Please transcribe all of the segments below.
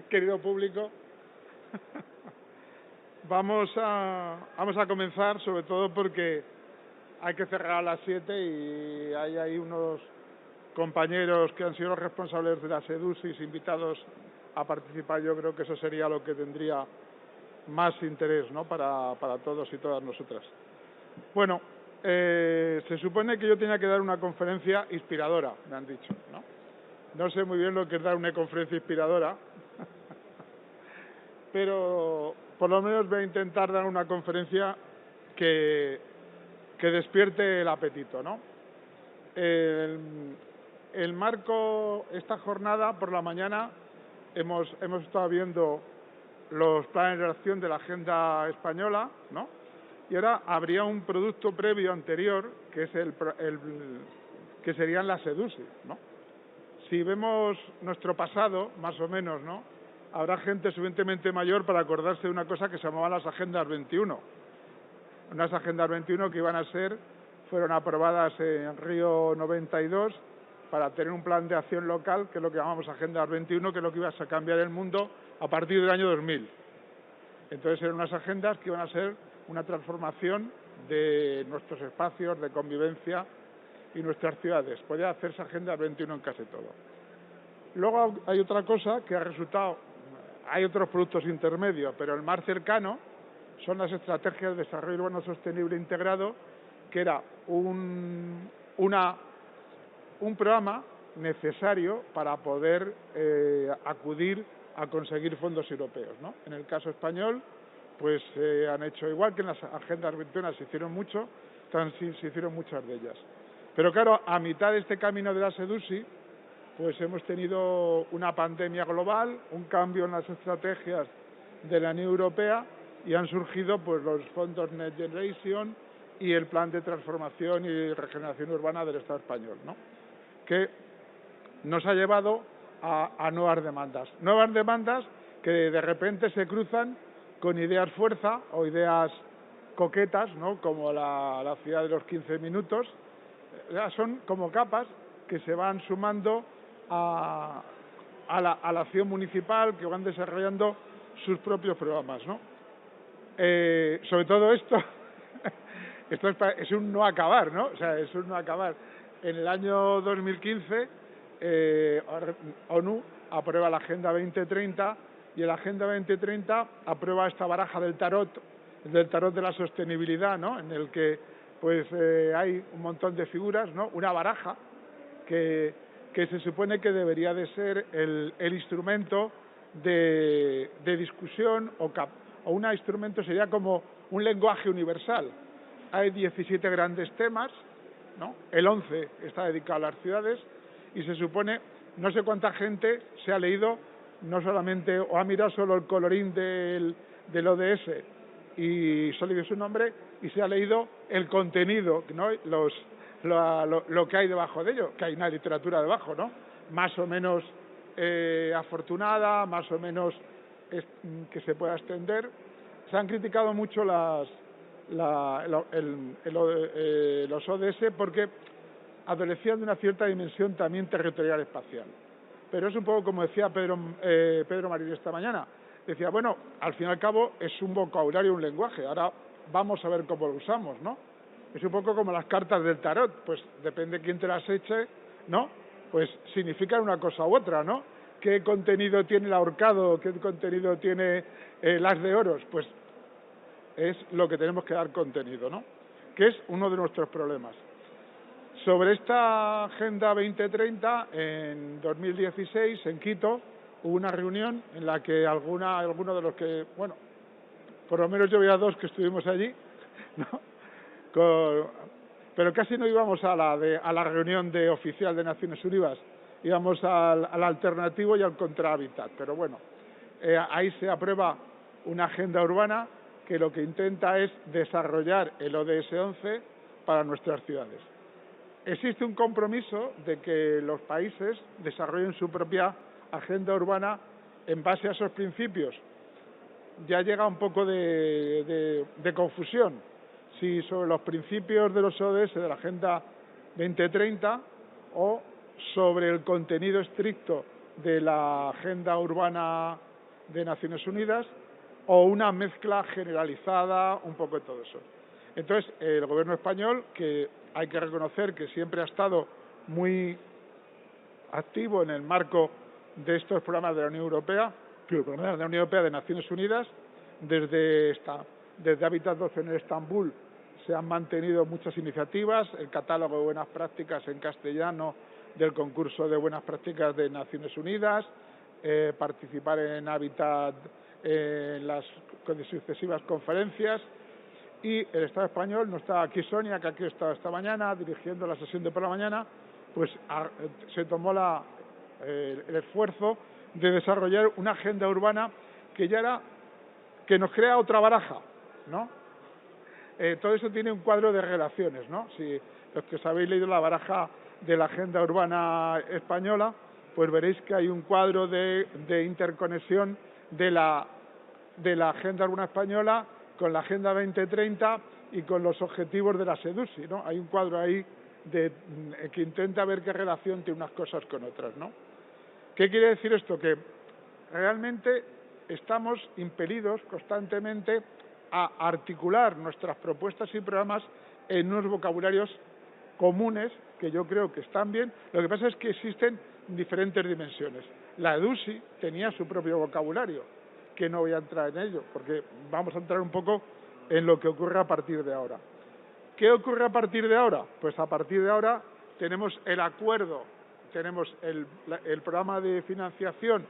querido público. Vamos a comenzar, sobre todo porque hay que cerrar a las 7 y hay ahí unos compañeros que han sido los responsables de las EDUSIS invitados a participar. Yo creo que eso sería lo que tendría más interés, ¿no?, para todos y todas nosotras. Bueno, se supone que yo tenía que dar una conferencia inspiradora, me han dicho, ¿no? No sé muy bien lo que es dar una conferencia inspiradora, pero por lo menos voy a intentar dar una conferencia que despierte el apetito, ¿no? El marco, esta jornada por la mañana hemos estado viendo los planes de acción de la agenda española, ¿no? Y ahora habría un producto previo anterior que es que serían las EDUSI, ¿no? Si vemos nuestro pasado, más o menos, ¿no?, habrá gente suficientemente mayor para acordarse de una cosa que se llamaban las Agendas 21. Unas Agendas 21 que fueron aprobadas en Río 92 para tener un plan de acción local, que es lo que llamamos Agendas 21, que es lo que iba a cambiar el mundo a partir del año 2000. Entonces eran unas agendas que iban a ser una transformación de nuestros espacios de convivencia y nuestras ciudades. Podría hacerse Agenda 21 en casi todo. Luego hay otra cosa que ha resultado, hay otros productos intermedios, pero el más cercano son las estrategias de desarrollo urbano sostenible integrado, que era un programa necesario para poder acudir a conseguir fondos europeos, ¿no? En el caso español, pues han hecho igual que en las agendas 21, se hicieron mucho, se hicieron muchas de ellas. Pero claro, a mitad de este camino de la EDUSI, pues hemos tenido una pandemia global, un cambio en las estrategias de la Unión Europea y han surgido pues los fondos Next Generation y el plan de transformación y regeneración urbana del Estado español, ¿no?, que nos ha llevado a nuevas demandas que de repente se cruzan con ideas fuerza o ideas coquetas, ¿no?, como la ciudad de los 15 minutos. Son como capas que se van sumando a la acción municipal, que van desarrollando sus propios programas, ¿no? Sobre todo esto es un no acabar, ¿no? O sea, es un no acabar. En el año 2015 ONU aprueba la Agenda 2030 y en la Agenda 2030 aprueba esta baraja del tarot de la sostenibilidad, ¿no?, en el que pues hay un montón de figuras, ¿no?, una baraja que se supone que debería de ser el instrumento de discusión o un instrumento, sería como un lenguaje universal. Hay 17 grandes temas, ¿no? El 11 está dedicado a las ciudades y se supone, no sé cuánta gente se ha leído, no solamente, o ha mirado solo el colorín del ODS y solo dio su nombre, y se ha leído el contenido, ¿no?, lo que hay debajo de ello, que hay una literatura debajo, ¿no?, más o menos afortunada, más o menos que se pueda extender. Se han criticado mucho los ODS porque adolecían de una cierta dimensión también territorial espacial. Pero es un poco como decía Pedro Marín esta mañana. Decía, bueno, al fin y al cabo es un vocabulario, un lenguaje. Ahora vamos a ver cómo lo usamos, ¿no? Es un poco como las cartas del tarot. Pues depende de quién te las eche, ¿no?, pues significan una cosa u otra, ¿no? ¿Qué contenido tiene el ahorcado? ¿Qué contenido tiene las de oros? Pues es lo que tenemos que dar contenido, ¿no?, que es uno de nuestros problemas. Sobre esta Agenda 2030, en 2016, en Quito, hubo una reunión en la que algunos de los que, bueno, por lo menos yo veía dos que estuvimos allí, ¿no?, pero casi no íbamos a la reunión oficial de Naciones Unidas, íbamos al alternativo y al contra Habitat. Pero bueno, ahí se aprueba una agenda urbana que lo que intenta es desarrollar el ODS 11 para nuestras ciudades. Existe un compromiso de que los países desarrollen su propia agenda urbana en base a esos principios. Ya llega un poco de confusión si sobre los principios de los ODS de la Agenda 2030 o sobre el contenido estricto de la Agenda Urbana de Naciones Unidas o una mezcla generalizada, un poco de todo eso. Entonces, el gobierno español, que hay que reconocer que siempre ha estado muy activo en el marco de estos programas de la Unión Europea, de Naciones Unidas, desde Hábitat 12 en Estambul se han mantenido muchas iniciativas, el catálogo de buenas prácticas en castellano del concurso de buenas prácticas de Naciones Unidas, participar en Hábitat en las sucesivas conferencias, y el Estado español, no está aquí Sonia, que aquí está esta mañana dirigiendo la sesión de por la mañana, pues se tomó el esfuerzo de desarrollar una agenda urbana que nos crea otra baraja, ¿no? Todo eso tiene un cuadro de relaciones, ¿no? Si los que os habéis leído la baraja de la agenda urbana española, pues veréis que hay un cuadro de interconexión de la agenda urbana española con la Agenda 2030 y con los objetivos de la SEDUSI, ¿no? Hay un cuadro ahí que intenta ver qué relación tiene unas cosas con otras, ¿no? ¿Qué quiere decir esto? Que realmente estamos impelidos constantemente a articular nuestras propuestas y programas en unos vocabularios comunes que yo creo que están bien. Lo que pasa es que existen diferentes dimensiones. La EDUSI tenía su propio vocabulario, que no voy a entrar en ello, porque vamos a entrar un poco en lo que ocurre a partir de ahora. ¿Qué ocurre a partir de ahora? Pues a partir de ahora tenemos el acuerdo, tenemos el programa de financiación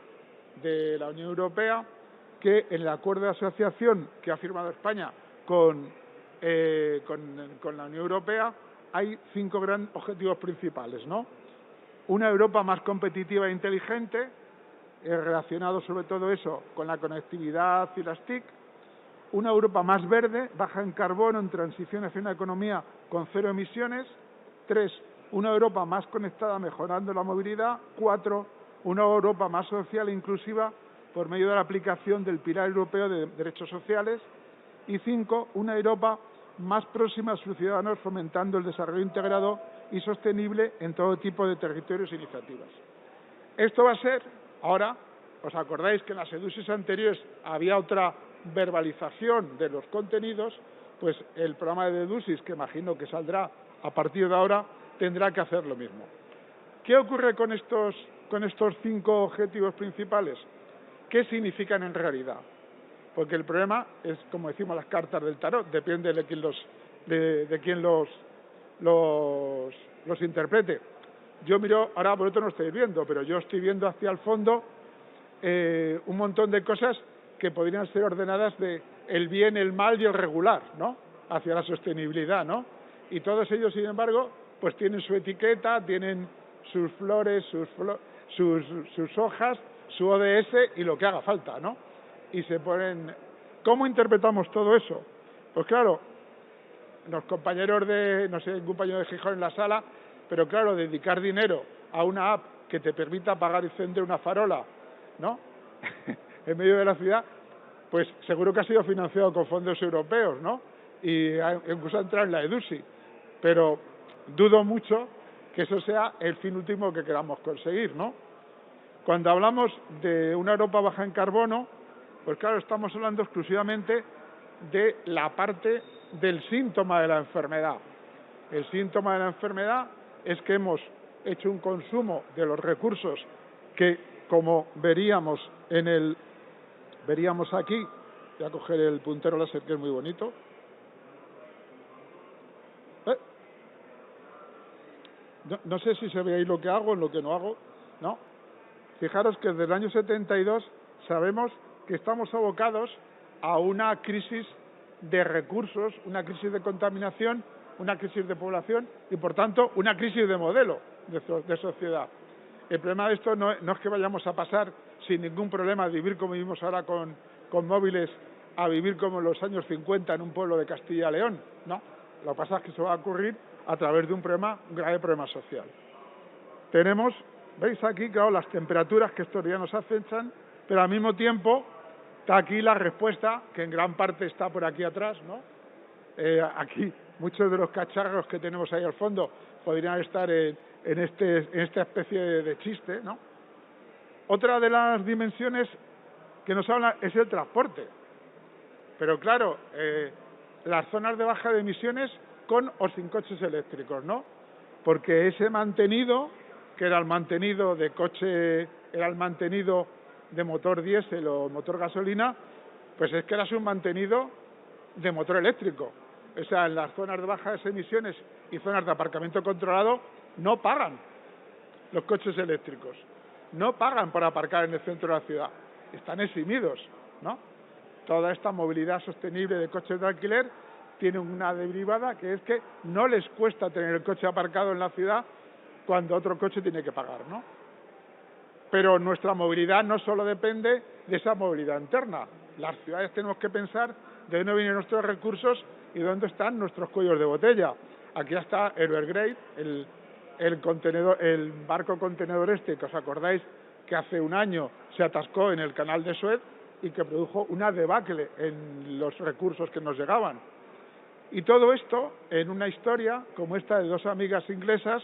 de la Unión Europea, que en el acuerdo de asociación que ha firmado España con la Unión Europea hay 5 grandes objetivos principales, ¿no? Una Europa más competitiva e inteligente, relacionado sobre todo eso con la conectividad y las TIC, una Europa más verde, baja en carbono, en transición hacia una economía con 0 emisiones. 3, una Europa más conectada, mejorando la movilidad. 4, una Europa más social e inclusiva por medio de la aplicación del Pilar Europeo de Derechos Sociales. Y 5, una Europa más próxima a sus ciudadanos, fomentando el desarrollo integrado y sostenible en todo tipo de territorios e iniciativas. Esto va a ser, ahora, ¿os acordáis que en las EDUSIs anteriores había otra verbalización de los contenidos? Pues el programa de EDUSIS, que imagino que saldrá a partir de ahora, tendrá que hacer lo mismo. ¿Qué ocurre con estos 5 objetivos principales? ¿Qué significan en realidad? Porque el problema es, como decimos las cartas del tarot, depende de quién los interprete. Yo miro, ahora vosotros no estáis viendo, pero yo estoy viendo hacia el fondo un montón de cosas que podrían ser ordenadas de el bien, el mal y el regular, ¿no? Hacia la sostenibilidad, ¿no? Y todos ellos, sin embargo, pues tienen su etiqueta, tienen sus flores, sus hojas, su ODS y lo que haga falta, ¿no? Y se ponen... ¿Cómo interpretamos todo eso? Pues claro, los compañeros no sé, un compañero de Gijón en la sala, pero claro, dedicar dinero a una app que te permita apagar y encender una farola, ¿no? En medio de la ciudad, pues seguro que ha sido financiado con fondos europeos, ¿no? Y incluso ha entrado en la EDUSI. Pero dudo mucho que eso sea el fin último que queramos conseguir, ¿no? Cuando hablamos de una Europa baja en carbono, pues claro, estamos hablando exclusivamente de la parte del síntoma de la enfermedad. El síntoma de la enfermedad es que hemos hecho un consumo de los recursos que, como veríamos aquí, voy a coger el puntero láser que es muy bonito. No sé si se ve ahí lo que hago, lo que no hago, ¿no? Fijaros que desde el año 72 sabemos que estamos abocados a una crisis de recursos, una crisis de contaminación, una crisis de población y, por tanto, una crisis de modelo de sociedad. El problema de esto no es que vayamos a pasar sin ningún problema de vivir como vivimos ahora con móviles a vivir como en los años 50 en un pueblo de Castilla y León, no. Lo que pasa es que eso va a ocurrir a través de un grave problema social. Tenemos, veis aquí, claro, las temperaturas que estos días nos acechan, pero al mismo tiempo está aquí la respuesta, que en gran parte está por aquí atrás, ¿no? Aquí muchos de los cacharros que tenemos ahí al fondo podrían estar en esta especie de chiste, ¿no? Otra de las dimensiones que nos habla es el transporte. Pero claro, las zonas de baja de emisiones con o sin coches eléctricos, ¿no? Porque ese mantenido, que era el mantenido de coche, era el mantenido de motor diésel o motor gasolina, pues es que era un mantenido de motor eléctrico. O sea, en las zonas de bajas emisiones y zonas de aparcamiento controlado no pagan los coches eléctricos. No pagan por aparcar en el centro de la ciudad. Están eximidos, ¿no? Toda esta movilidad sostenible de coches de alquiler tiene una derivada que es que no les cuesta tener el coche aparcado en la ciudad cuando otro coche tiene que pagar, ¿no? Pero nuestra movilidad no solo depende de esa movilidad interna. Las ciudades tenemos que pensar de dónde vienen nuestros recursos y dónde están nuestros cuellos de botella. Aquí está Evergrande, el barco contenedor este, que os acordáis que hace un año se atascó en el canal de Suez y que produjo una debacle en los recursos que nos llegaban. Y todo esto en una historia como esta de dos amigas inglesas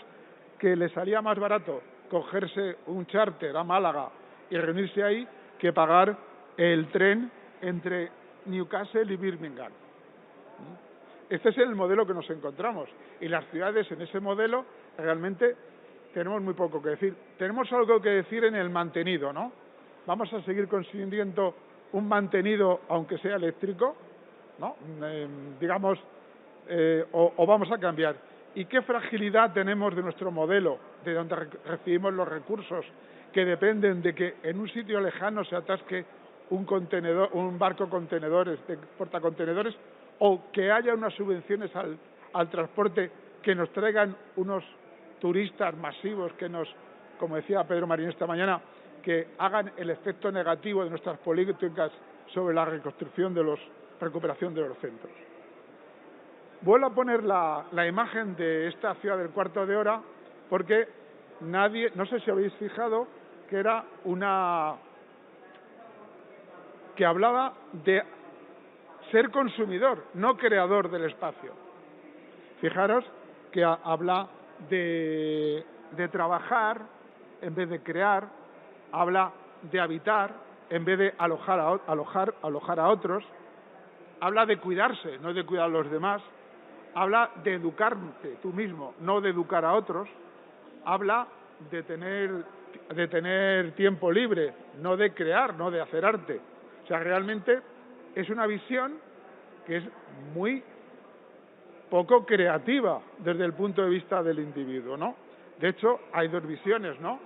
que les salía más barato cogerse un charter a Málaga y reunirse ahí que pagar el tren entre Newcastle y Birmingham. Este es el modelo que nos encontramos y las ciudades en ese modelo realmente tenemos muy poco que decir. Tenemos algo que decir en el mantenido, ¿no? Vamos a seguir consiguiendo un mantenido aunque sea eléctrico, ¿no? O vamos a cambiar. ¿Y qué fragilidad tenemos de nuestro modelo, de donde recibimos los recursos, que dependen de que en un sitio lejano se atasque un barco contenedores, de portacontenedores, o que haya unas subvenciones al transporte que nos traigan unos turistas masivos que nos, como decía Pedro Marín esta mañana, que hagan el efecto negativo de nuestras políticas sobre la recuperación de los centros? Vuelvo a poner la imagen de esta ciudad del cuarto de hora porque no sé si habéis fijado que era que hablaba de ser consumidor, no creador del espacio. Fijaros que habla de trabajar en vez de crear, habla de habitar en vez de alojar a otros, habla de cuidarse, no de cuidar a los demás, habla de educarte tú mismo, no de educar a otros, habla de tener tiempo libre, no de crear, no de hacer arte. O sea, realmente es una visión que es muy poco creativa desde el punto de vista del individuo, ¿no? De hecho, hay dos visiones, ¿no?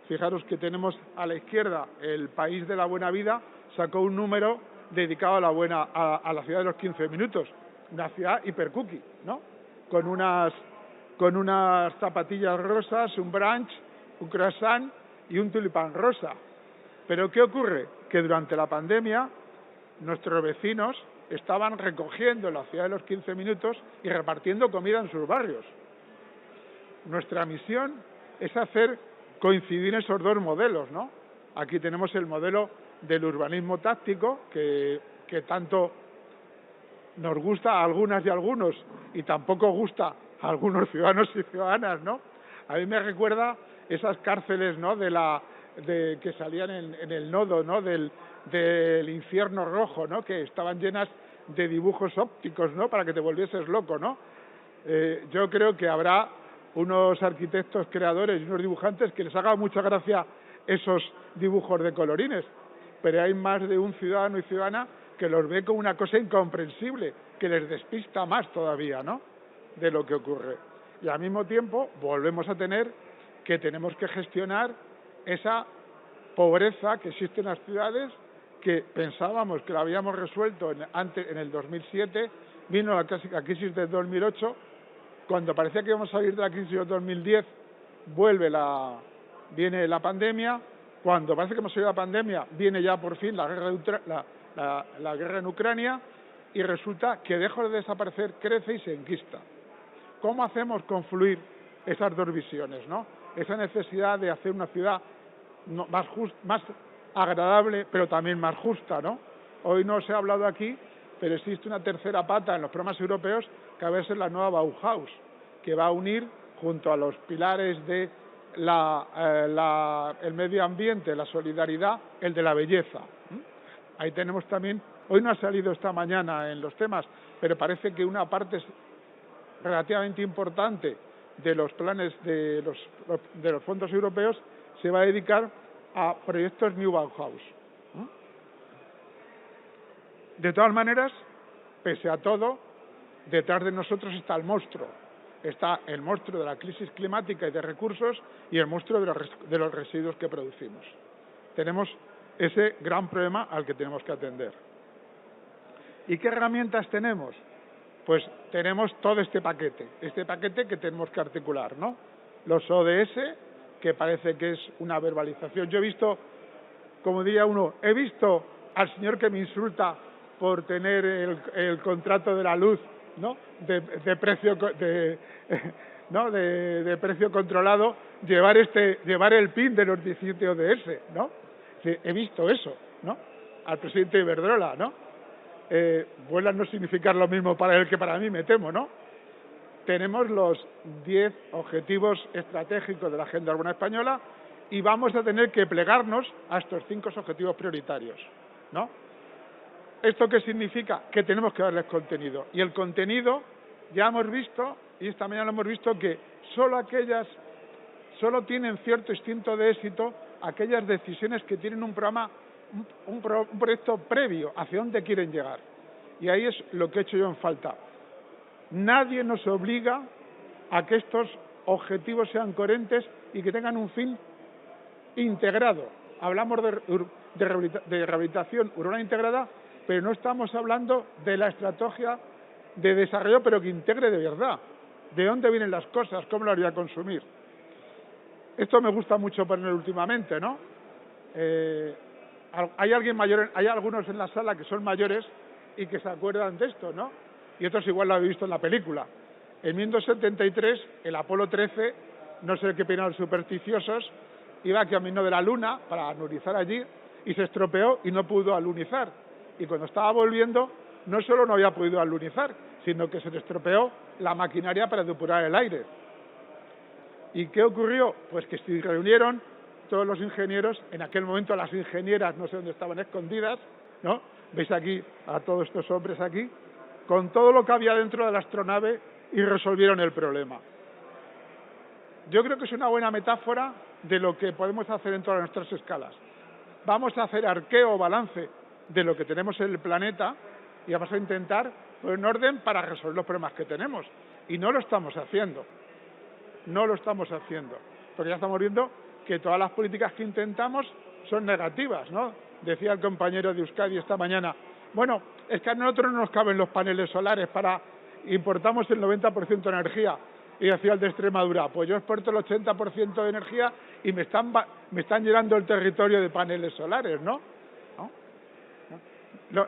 Fijaros que tenemos a la izquierda el País de la Buena Vida, sacó un número dedicado a la ciudad de los 15 minutos, una ciudad hipercookie, ¿no? Con unas zapatillas rosas, un brunch, un croissant y un tulipán rosa. Pero ¿qué ocurre? Que durante la pandemia nuestros vecinos estaban recogiendo la ciudad de los 15 minutos y repartiendo comida en sus barrios. Nuestra misión es hacer coincidir esos dos modelos, ¿no? Aquí tenemos el modelo del urbanismo táctico, que tanto nos gusta a algunas y a algunos y tampoco gusta a algunos ciudadanos y ciudadanas, ¿no? A mí me recuerda esas cárceles, ¿no? Que salían en el nodo, ¿no? Del infierno rojo, ¿no? Que estaban llenas de dibujos ópticos, ¿no? Para que te volvieses loco, ¿no? Yo creo que habrá unos arquitectos creadores y unos dibujantes que les haga mucha gracia esos dibujos de colorines, pero hay más de un ciudadano y ciudadana que los ve como una cosa incomprensible, que les despista más todavía, ¿no?, de lo que ocurre. Y al mismo tiempo volvemos a tener que tenemos que gestionar esa pobreza que existe en las ciudades, que pensábamos que la habíamos resuelto en el 2007, vino la crisis del 2008, cuando parecía que íbamos a salir de la crisis del 2010, viene la pandemia, cuando parece que hemos salido de la pandemia, viene ya por fin la guerra en Ucrania, y resulta que deja de desaparecer, crece y se enquista. ¿Cómo hacemos confluir esas dos visiones, ¿no? Esa necesidad de hacer una ciudad más agradable, pero también más justa, ¿no? Hoy no se ha hablado aquí, pero existe una tercera pata en los programas europeos que va a ser la nueva Bauhaus, que va a unir junto a los pilares de el medio ambiente, la solidaridad, el de la belleza. Ahí tenemos también, hoy no ha salido esta mañana en los temas, pero parece que una parte relativamente importante de los planes de los fondos europeos se va a dedicar a proyectos New Bauhaus. De todas maneras, pese a todo, detrás de nosotros está el monstruo. Está el monstruo de la crisis climática y de recursos y el monstruo de los residuos que producimos. Tenemos ese gran problema al que tenemos que atender. ¿Y qué herramientas tenemos? Pues tenemos todo este paquete que tenemos que articular, ¿no? Los ODS, que parece que es una verbalización. Yo he visto, como diría uno, he visto al señor que me insulta por tener el contrato de la luz, ¿no? de precio controlado, llevar el PIN de los 17 ODS, ¿no? He visto eso, ¿no? Al presidente Iberdrola, ¿no? Vuelve a no significar lo mismo para él que para mí, me temo, ¿no? Tenemos los 10 objetivos estratégicos de la Agenda Urbana Española y vamos a tener que plegarnos a estos 5 objetivos prioritarios, ¿no? ¿Esto qué significa? Que tenemos que darles contenido. Y el contenido, ya hemos visto, y esta mañana lo hemos visto, que solo tienen cierto instinto de éxito aquellas decisiones que tienen un programa, un proyecto previo hacia dónde quieren llegar. Y ahí es lo que he hecho yo en falta. Nadie nos obliga a que estos objetivos sean coherentes y que tengan un fin integrado. Hablamos de rehabilitación urbana integrada, pero no estamos hablando de la estrategia de desarrollo, pero que integre de verdad. ¿De dónde vienen las cosas? ¿Cómo las voy a consumir? Esto me gusta mucho poner últimamente, ¿no? Hay alguien mayor, hay algunos en la sala que son mayores y que se acuerdan de esto, ¿no? Y otros igual lo habéis visto en la película. En 1973, el Apolo 13, no sé qué opinan los supersticiosos, iba camino de la Luna para alunizar allí y se estropeó y no pudo alunizar. Y cuando estaba volviendo, no solo no había podido alunizar, sino que se le estropeó la maquinaria para depurar el aire. ¿Y qué ocurrió? Pues que se reunieron todos los ingenieros, en aquel momento las ingenieras no sé dónde estaban escondidas, ¿no? Veis aquí a todos estos hombres aquí, con todo lo que había dentro de la astronave y resolvieron el problema. Yo creo que es una buena metáfora de lo que podemos hacer en todas nuestras escalas. Vamos a hacer arqueo o balance de lo que tenemos en el planeta y vamos a intentar poner en orden para resolver los problemas que tenemos. Y no lo estamos haciendo. No lo estamos haciendo. Porque ya estamos viendo que todas las políticas que intentamos son negativas, ¿no? Decía el compañero de Euskadi esta mañana, bueno, es que a nosotros no nos caben los paneles solares, importamos el 90% de energía. Y decía el de Extremadura, pues yo exporto el 80% de energía y me están llenando el territorio de paneles solares, ¿no?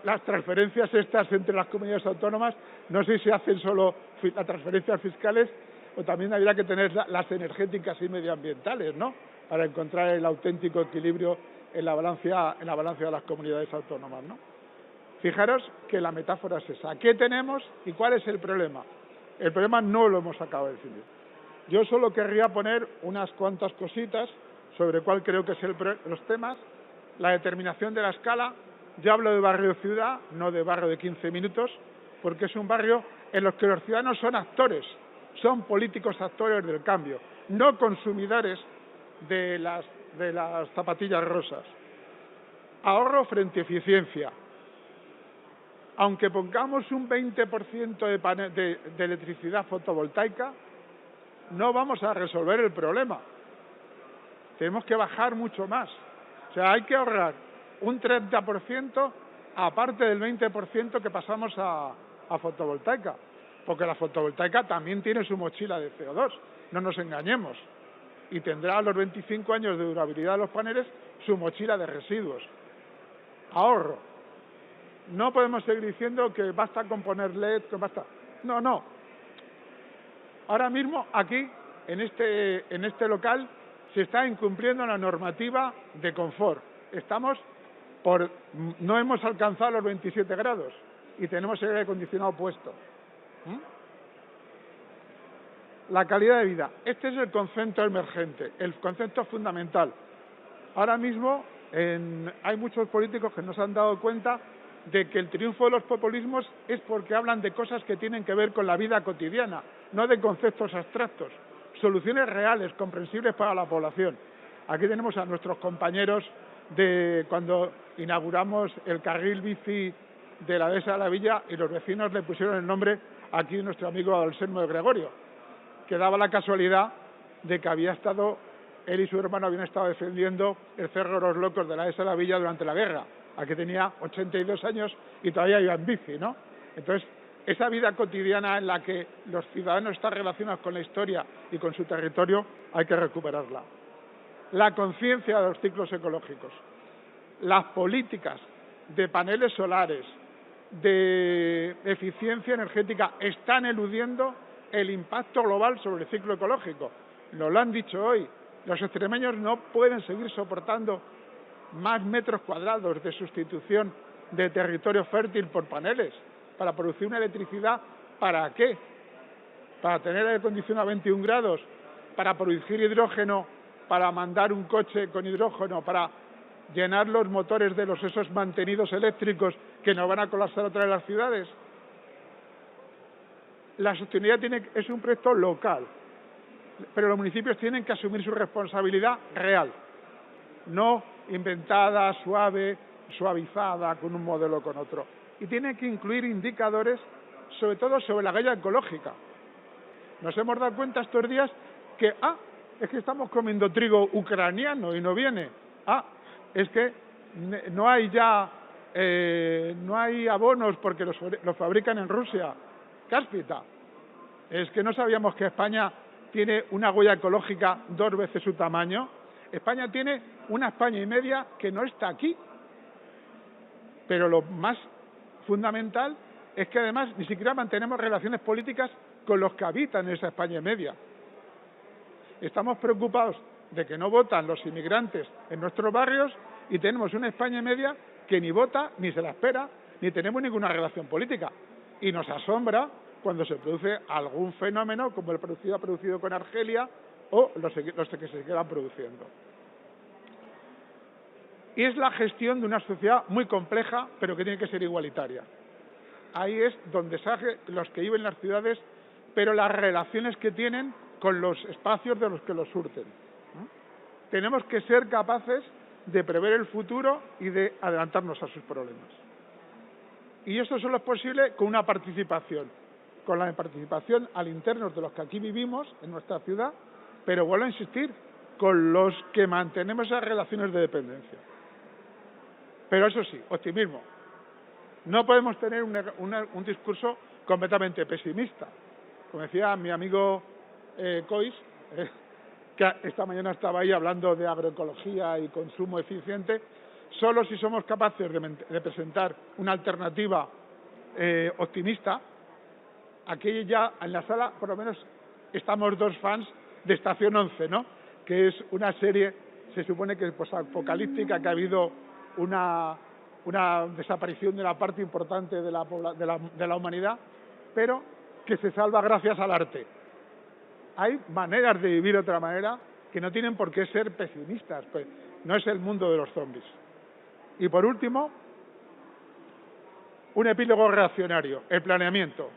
Las transferencias estas entre las comunidades autónomas, no sé si se hacen solo las transferencias fiscales o también habría que tener las energéticas y medioambientales, ¿no? Para encontrar el auténtico equilibrio en la balanza de las comunidades autónomas, ¿no? Fijaros que la metáfora es esa. ¿Qué tenemos y cuál es el problema? El problema no lo hemos acabado de definir. Yo solo querría poner unas cuantas cositas sobre cuál creo que es los temas. La determinación de la escala. Yo hablo de barrio-ciudad, no de barrio de 15 minutos, porque es un barrio en los que los ciudadanos son actores, son políticos actores del cambio, no consumidores de las zapatillas rosas. Ahorro frente a eficiencia. Aunque pongamos un 20% de electricidad fotovoltaica, no vamos a resolver el problema. Tenemos que bajar mucho más. O sea, hay que ahorrar un 30% aparte del 20% que pasamos a fotovoltaica. Porque la fotovoltaica también tiene su mochila de CO2, no nos engañemos. Y tendrá a los 25 años de durabilidad de los paneles su mochila de residuos. Ahorro. No podemos seguir diciendo que basta con poner LED, que basta. No, no. Ahora mismo aquí, en este local, se está incumpliendo la normativa de confort. No hemos alcanzado los 27 grados y tenemos el aire acondicionado puesto. La calidad de vida. Este es el concepto emergente, el concepto fundamental. Ahora mismo hay muchos políticos que no se han dado cuenta de que el triunfo de los populismos es porque hablan de cosas que tienen que ver con la vida cotidiana, no de conceptos abstractos, soluciones reales, comprensibles para la población. Aquí tenemos a nuestros compañeros de cuando inauguramos el carril bici de la dehesa de la Villa y los vecinos le pusieron el nombre aquí de nuestro amigo Anselmo de Gregorio, que daba la casualidad de que él y su hermano habían estado defendiendo el Cerro de los Locos de la dehesa de la Villa durante la guerra. Aquí tenía 82 años y todavía iba en bici, ¿no? Entonces, esa vida cotidiana en la que los ciudadanos están relacionados con la historia y con su territorio, hay que recuperarla. La conciencia de los ciclos ecológicos, las políticas de paneles solares, de eficiencia energética, están eludiendo el impacto global sobre el ciclo ecológico. Nos lo han dicho hoy. Los extremeños no pueden seguir soportando más metros cuadrados de sustitución de territorio fértil por paneles. Para producir una electricidad, ¿para qué? ¿Para tener aire acondicionado a 21 grados? ¿Para producir hidrógeno? ¿Para mandar un coche con hidrógeno? ¿Para llenar los motores de esos mantenidos eléctricos que nos van a colapsar otra vez las ciudades? La sostenibilidad es un proyecto local, pero los municipios tienen que asumir su responsabilidad real, no inventada, suavizada con un modelo o con otro. Y tienen que incluir indicadores, sobre todo sobre la huella ecológica. Nos hemos dado cuenta estos días que, es que estamos comiendo trigo ucraniano y no viene. Es que no hay abonos porque los fabrican en Rusia. Cáspita. Es que no sabíamos que España tiene una huella ecológica 2 veces su tamaño. España tiene una España y media que no está aquí. Pero lo más fundamental es que además ni siquiera mantenemos relaciones políticas con los que habitan en esa España y media. Estamos preocupados de que no votan los inmigrantes en nuestros barrios y tenemos una España y media que ni vota, ni se la espera, ni tenemos ninguna relación política. Y nos asombra cuando se produce algún fenómeno como el producido con Argelia o los que se quedan produciendo. Y es la gestión de una sociedad muy compleja, pero que tiene que ser igualitaria. Ahí es donde sale los que viven en las ciudades, pero las relaciones que tienen con los espacios de los que los surten. Tenemos que ser capaces de prever el futuro y de adelantarnos a sus problemas. Y esto solo es posible con una participación, con la participación al interno de los que aquí vivimos, en nuestra ciudad, pero vuelvo a insistir, con los que mantenemos esas relaciones de dependencia. Pero eso sí, optimismo. No podemos tener un discurso completamente pesimista. Como decía mi amigo Cois, que esta mañana estaba ahí hablando de agroecología y consumo eficiente, solo si somos capaces de presentar una alternativa optimista. Aquí ya en la sala, por lo menos, estamos 2 fans de Estación 11, ¿no? Que es una serie, se supone que es posapocalíptica, que ha habido una desaparición de una parte importante de la humanidad, pero que se salva gracias al arte. Hay maneras de vivir de otra manera que no tienen por qué ser pesimistas, pues no es el mundo de los zombies. Y por último, un epílogo reaccionario, el planeamiento.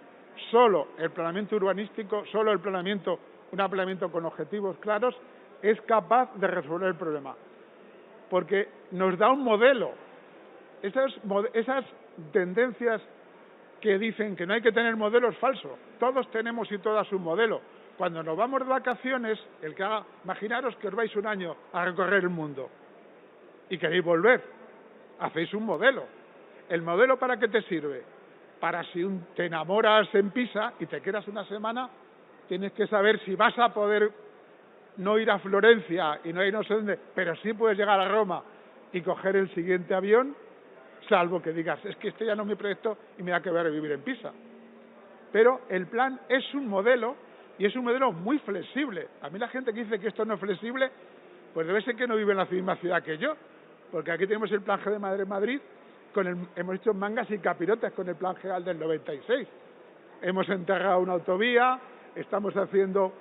Solo el planeamiento urbanístico, solo un planeamiento con objetivos claros, es capaz de resolver el problema. Porque nos da un modelo. Esas tendencias que dicen que no hay que tener modelos falsos. Todos tenemos y todas un modelo. Cuando nos vamos de vacaciones, imaginaros que os vais un año a recorrer el mundo y queréis volver. Hacéis un modelo. ¿El modelo para qué te sirve? Para si te enamoras en Pisa y te quedas una semana, tienes que saber si vas a poder no ir a Florencia y no ir no sé dónde, pero sí puedes llegar a Roma y coger el siguiente avión, salvo que digas, es que este ya no es mi proyecto y me da que ver vivir en Pisa. Pero el plan es un modelo y es un modelo muy flexible. A mí la gente que dice que esto no es flexible, pues debe ser que no vive en la misma ciudad que yo, porque aquí tenemos el Plan G de Madrid, hemos hecho mangas y capirotes con el Plan General del 96. Hemos enterrado una autovía, estamos haciendo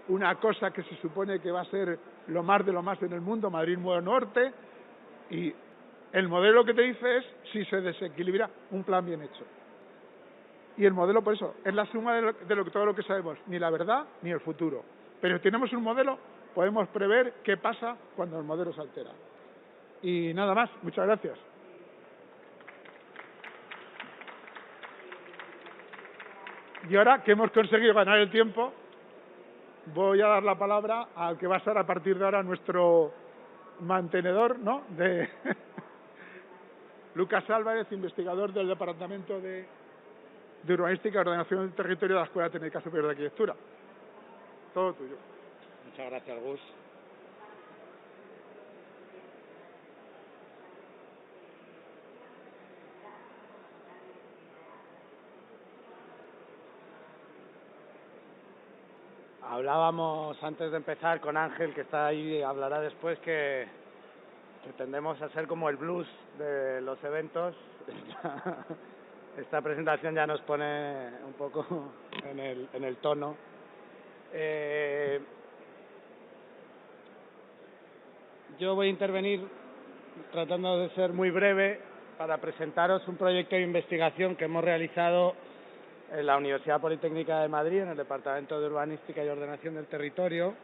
una cosa que se supone que va a ser lo más de lo más en el mundo, Madrid Nuevo Norte, y el modelo que te dice es si se desequilibra un plan bien hecho. Y el modelo, por eso, es la suma de todo lo que sabemos, ni la verdad ni el futuro. Pero si tenemos un modelo, podemos prever qué pasa cuando el modelo se altera. Y nada más, muchas gracias. Y ahora que hemos conseguido ganar el tiempo, voy a dar la palabra al que va a ser a partir de ahora nuestro mantenedor, ¿no?, de Lucas Álvarez, investigador del Departamento de Urbanística y Ordenación del Territorio de la Escuela Técnica Superior de Arquitectura. Todo tuyo. Muchas gracias, Gus. Hablábamos antes de empezar con Ángel, que está ahí, hablará después, que tendemos a ser como el blues de los eventos. Esta presentación ya nos pone un poco en el tono. Yo voy a intervenir tratando de ser muy breve para presentaros un proyecto de investigación que hemos realizado en la Universidad Politécnica de Madrid, en el Departamento de Urbanística y Ordenación del Territorio,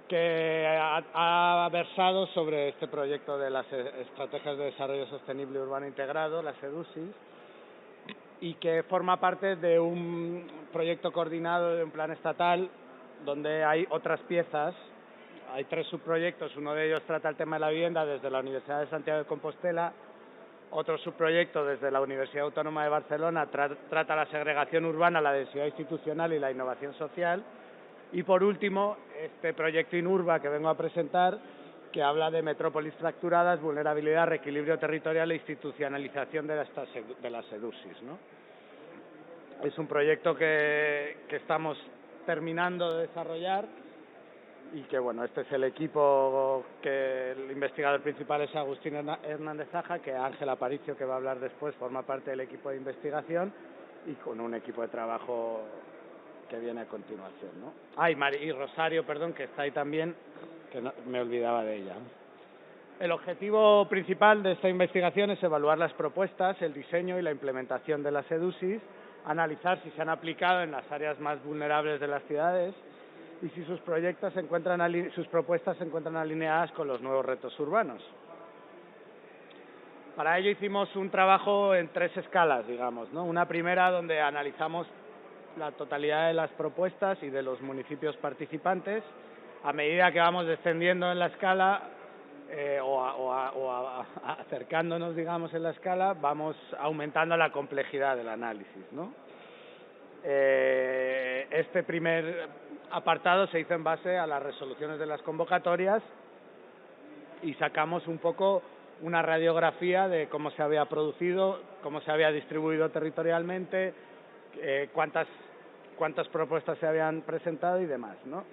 que ha versado sobre este proyecto de las Estrategias de Desarrollo Sostenible Urbano Integrado, las EDUSIS, y que forma parte de un proyecto coordinado de un plan estatal donde hay otras piezas. Hay 3 subproyectos, uno de ellos trata el tema de la vivienda desde la Universidad de Santiago de Compostela, otro subproyecto desde la Universidad Autónoma de Barcelona trata la segregación urbana, la densidad institucional y la innovación social, y por último este proyecto INURBA que vengo a presentar, que habla de metrópolis fracturadas, vulnerabilidad, reequilibrio territorial e institucionalización de las EDUSIS, ¿no? Es un proyecto que estamos terminando de desarrollar y que, bueno, este es el equipo, que el investigador principal es Agustín Hernández Aja, que Ángel Aparicio, que va a hablar después, forma parte del equipo de investigación, y con un equipo de trabajo que viene a continuación, ¿no? Y Rosario, perdón, que está ahí también, que no, me olvidaba de ella. El objetivo principal de esta investigación es evaluar las propuestas, el diseño y la implementación de las EDUSIS, analizar si se han aplicado en las áreas más vulnerables de las ciudades y si sus propuestas se encuentran alineadas con los nuevos retos urbanos. Para ello hicimos un trabajo en 3 escalas, digamos, ¿no? Una primera donde analizamos la totalidad de las propuestas y de los municipios participantes. A medida que vamos descendiendo en la escala acercándonos, digamos, en la escala, vamos aumentando la complejidad del análisis, ¿no? Este primer apartado se hizo en base a las resoluciones de las convocatorias y sacamos un poco una radiografía de cómo se había producido, cómo se había distribuido territorialmente, cuántas propuestas se habían presentado y demás, ¿no?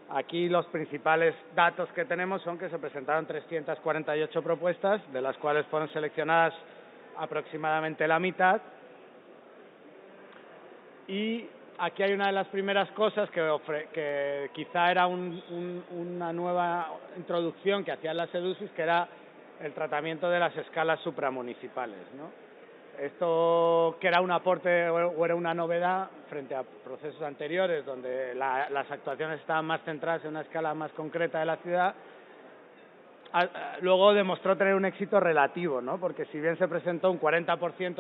Aquí los principales datos que tenemos son que se presentaron 348 propuestas, de las cuales fueron seleccionadas aproximadamente la mitad. Y aquí hay una de las primeras cosas que quizá era una nueva introducción que hacían las EDUSIS, que era el tratamiento de las escalas supramunicipales, ¿no? Esto, que era un aporte o era una novedad frente a procesos anteriores, donde las actuaciones estaban más centradas en una escala más concreta de la ciudad, luego demostró tener un éxito relativo, ¿no? Porque si bien se presentó un 40%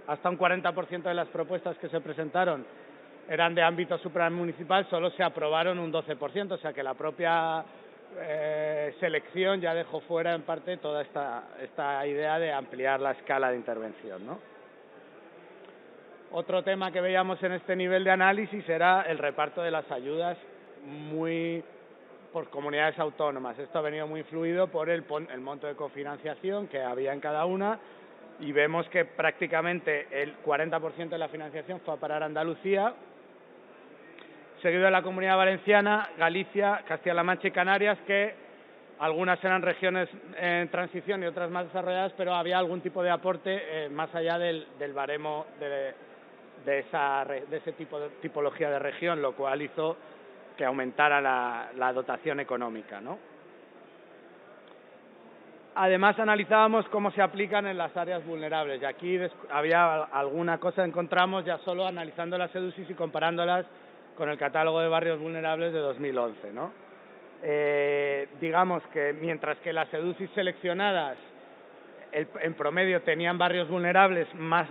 hasta un 40% de las propuestas que se presentaron eran de ámbito supramunicipal, solo se aprobaron un 12%, o sea que la propia selección ya dejó fuera en parte toda esta idea de ampliar la escala de intervención, ¿no? Otro tema que veíamos en este nivel de análisis era el reparto de las ayudas por comunidades autónomas. Esto ha venido muy influido por el monto de cofinanciación que había en cada una, y vemos que prácticamente el 40% de la financiación fue a parar a Andalucía, seguido de la Comunidad Valenciana, Galicia, Castilla-La Mancha y Canarias, que algunas eran regiones en transición y otras más desarrolladas, pero había algún tipo de aporte más allá del baremo de ese tipología de región, lo cual hizo que aumentara la dotación económica, ¿no? Además, analizábamos cómo se aplican en las áreas vulnerables, y aquí había alguna cosa, encontramos ya solo analizando las EDUSIS y comparándolas con el catálogo de barrios vulnerables de 2011, ¿no? Digamos que mientras que las EDUSIS seleccionadas en promedio tenían barrios vulnerables más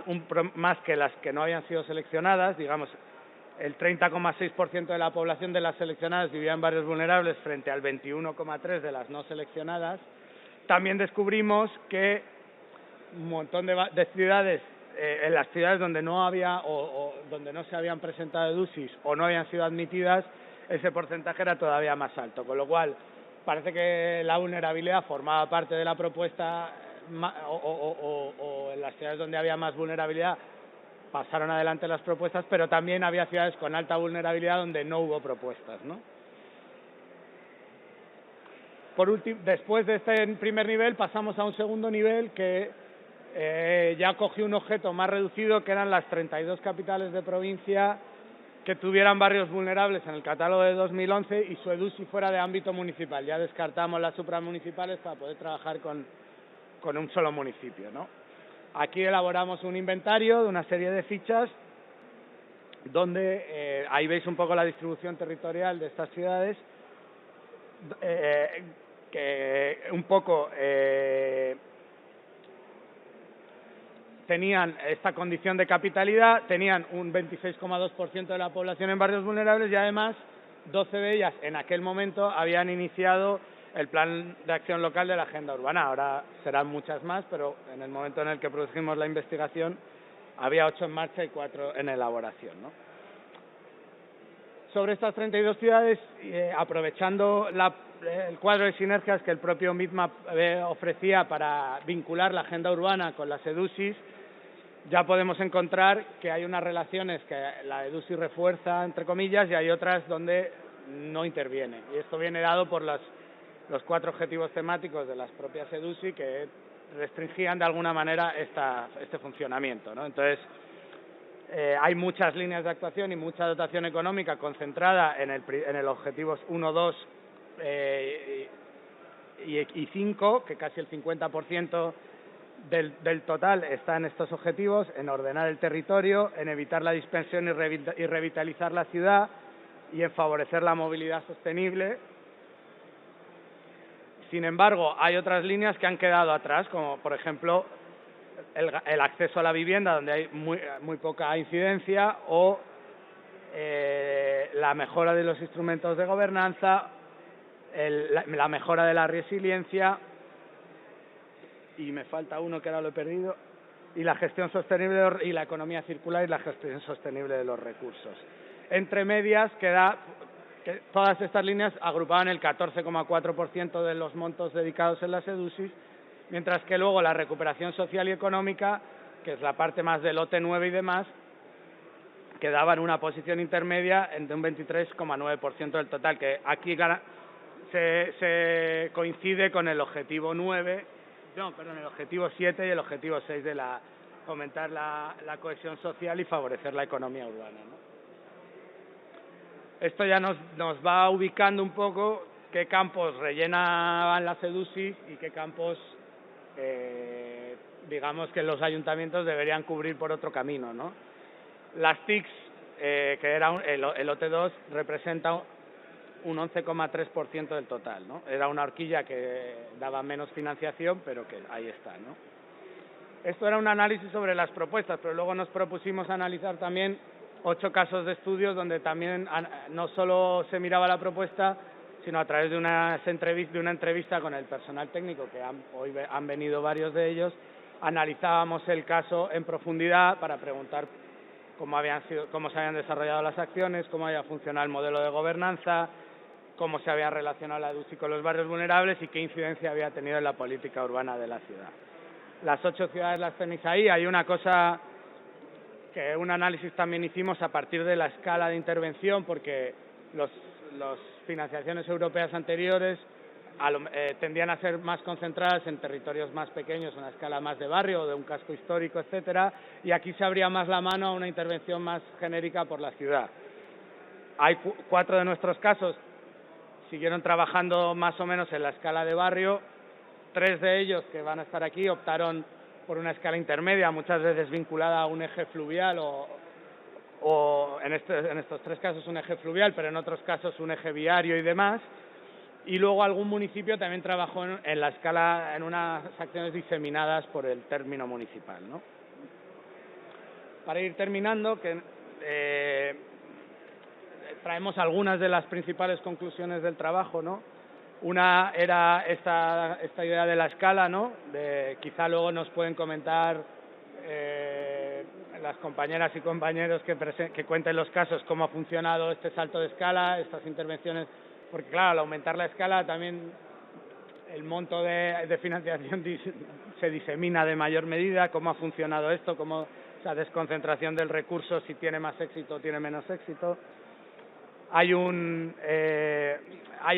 que las que no habían sido seleccionadas, digamos, el 30,6% de la población de las seleccionadas vivía en barrios vulnerables frente al 21,3% de las no seleccionadas. También descubrimos que un montón de ciudades, en las ciudades donde no había o donde no se habían presentado EDUSIS o no habían sido admitidas, ese porcentaje era todavía más alto, con lo cual parece que la vulnerabilidad formaba parte de la propuesta o en las ciudades donde había más vulnerabilidad pasaron adelante las propuestas, pero también había ciudades con alta vulnerabilidad donde no hubo propuestas, ¿no? Por último, después de este primer nivel pasamos a un segundo nivel que ya cogió un objeto más reducido, que eran las 32 capitales de provincia que tuvieran barrios vulnerables en el catálogo de 2011 y su EDUSI fuera de ámbito municipal. Ya descartamos las supramunicipales para poder trabajar con un solo municipio, ¿no? Aquí elaboramos un inventario de una serie de fichas donde ahí veis un poco la distribución territorial de estas ciudades, que un poco tenían esta condición de capitalidad, tenían un 26,2% de la población en barrios vulnerables y además 12 de ellas en aquel momento habían iniciado el plan de acción local de la agenda urbana. Ahora serán muchas más, pero en el momento en el que produjimos la investigación había 8 en marcha y 4 en elaboración, ¿no? Sobre estas 32 ciudades, aprovechando el cuadro de sinergias que el propio MITMAP ofrecía para vincular la agenda urbana con las EDUSIS, ya podemos encontrar que hay unas relaciones que la EDUSI refuerza, entre comillas, y hay otras donde no interviene. Y esto viene dado por los 4 objetivos temáticos de las propias EDUSI que restringían de alguna manera este funcionamiento, ¿no? Entonces, hay muchas líneas de actuación y mucha dotación económica concentrada en el objetivos 1, 2 y 5, que casi el 50% del total está en estos objetivos, en ordenar el territorio, en evitar la dispersión y revitalizar la ciudad y en favorecer la movilidad sostenible. Sin embargo, hay otras líneas que han quedado atrás, como por ejemplo el acceso a la vivienda, donde hay muy poca incidencia, o la mejora de los instrumentos de gobernanza, la mejora de la resiliencia, y me falta uno que ahora lo he perdido, y la gestión sostenible y la economía circular y la gestión sostenible de los recursos. Entre medias queda que todas estas líneas agrupaban el 14,4% de los montos dedicados en las EDUSIS, mientras que luego la recuperación social y económica, que es la parte más del lote 9 y demás, quedaba en una posición intermedia de un 23,9% del total, que aquí se coincide con el objetivo 7 y el objetivo 6 de fomentar la cohesión social y favorecer la economía urbana, ¿no? Esto ya nos va ubicando un poco qué campos rellenaban las EDUSIS y qué campos digamos que los ayuntamientos deberían cubrir por otro camino, ¿no? Las TICs, que era el lote 2, representa un 11,3% del total, ¿no? Era una horquilla que daba menos financiación, pero que ahí está, ¿no? Esto era un análisis sobre las propuestas, pero luego nos propusimos analizar también 8 casos de estudios donde también no solo se miraba la propuesta, sino a través de una entrevista con el personal técnico, que hoy han venido varios de ellos, analizábamos el caso en profundidad para preguntar cómo se habían desarrollado las acciones, cómo había funcionado el modelo de gobernanza, cómo se había relacionado la EDUSI con los barrios vulnerables y qué incidencia había tenido en la política urbana de la ciudad. Las 8 ciudades las tenéis ahí. Hay una cosa que un análisis también hicimos a partir de la escala de intervención, porque las financiaciones europeas anteriores tendían a ser más concentradas en territorios más pequeños, una escala más de barrio o de un casco histórico, etcétera, y aquí se abría más la mano a una intervención más genérica por la ciudad. Hay 4 de nuestros casos siguieron trabajando más o menos en la escala de barrio. 3 de ellos, que van a estar aquí, optaron por una escala intermedia, muchas veces vinculada a un eje fluvial o en estos 3 casos un eje fluvial, pero en otros casos un eje viario y demás. Y luego algún municipio también trabajó en la escala, en unas acciones diseminadas por el término municipal, ¿no? Para ir terminando, traemos algunas de las principales conclusiones del trabajo, ¿no? Una era esta idea de la escala, ¿no? Quizá luego nos pueden comentar las compañeras y compañeros que cuenten los casos cómo ha funcionado este salto de escala, estas intervenciones, porque claro, al aumentar la escala también el monto de financiación se disemina de mayor medida, cómo ha funcionado esto, cómo esa desconcentración del recurso, si tiene más éxito o tiene menos éxito. Hay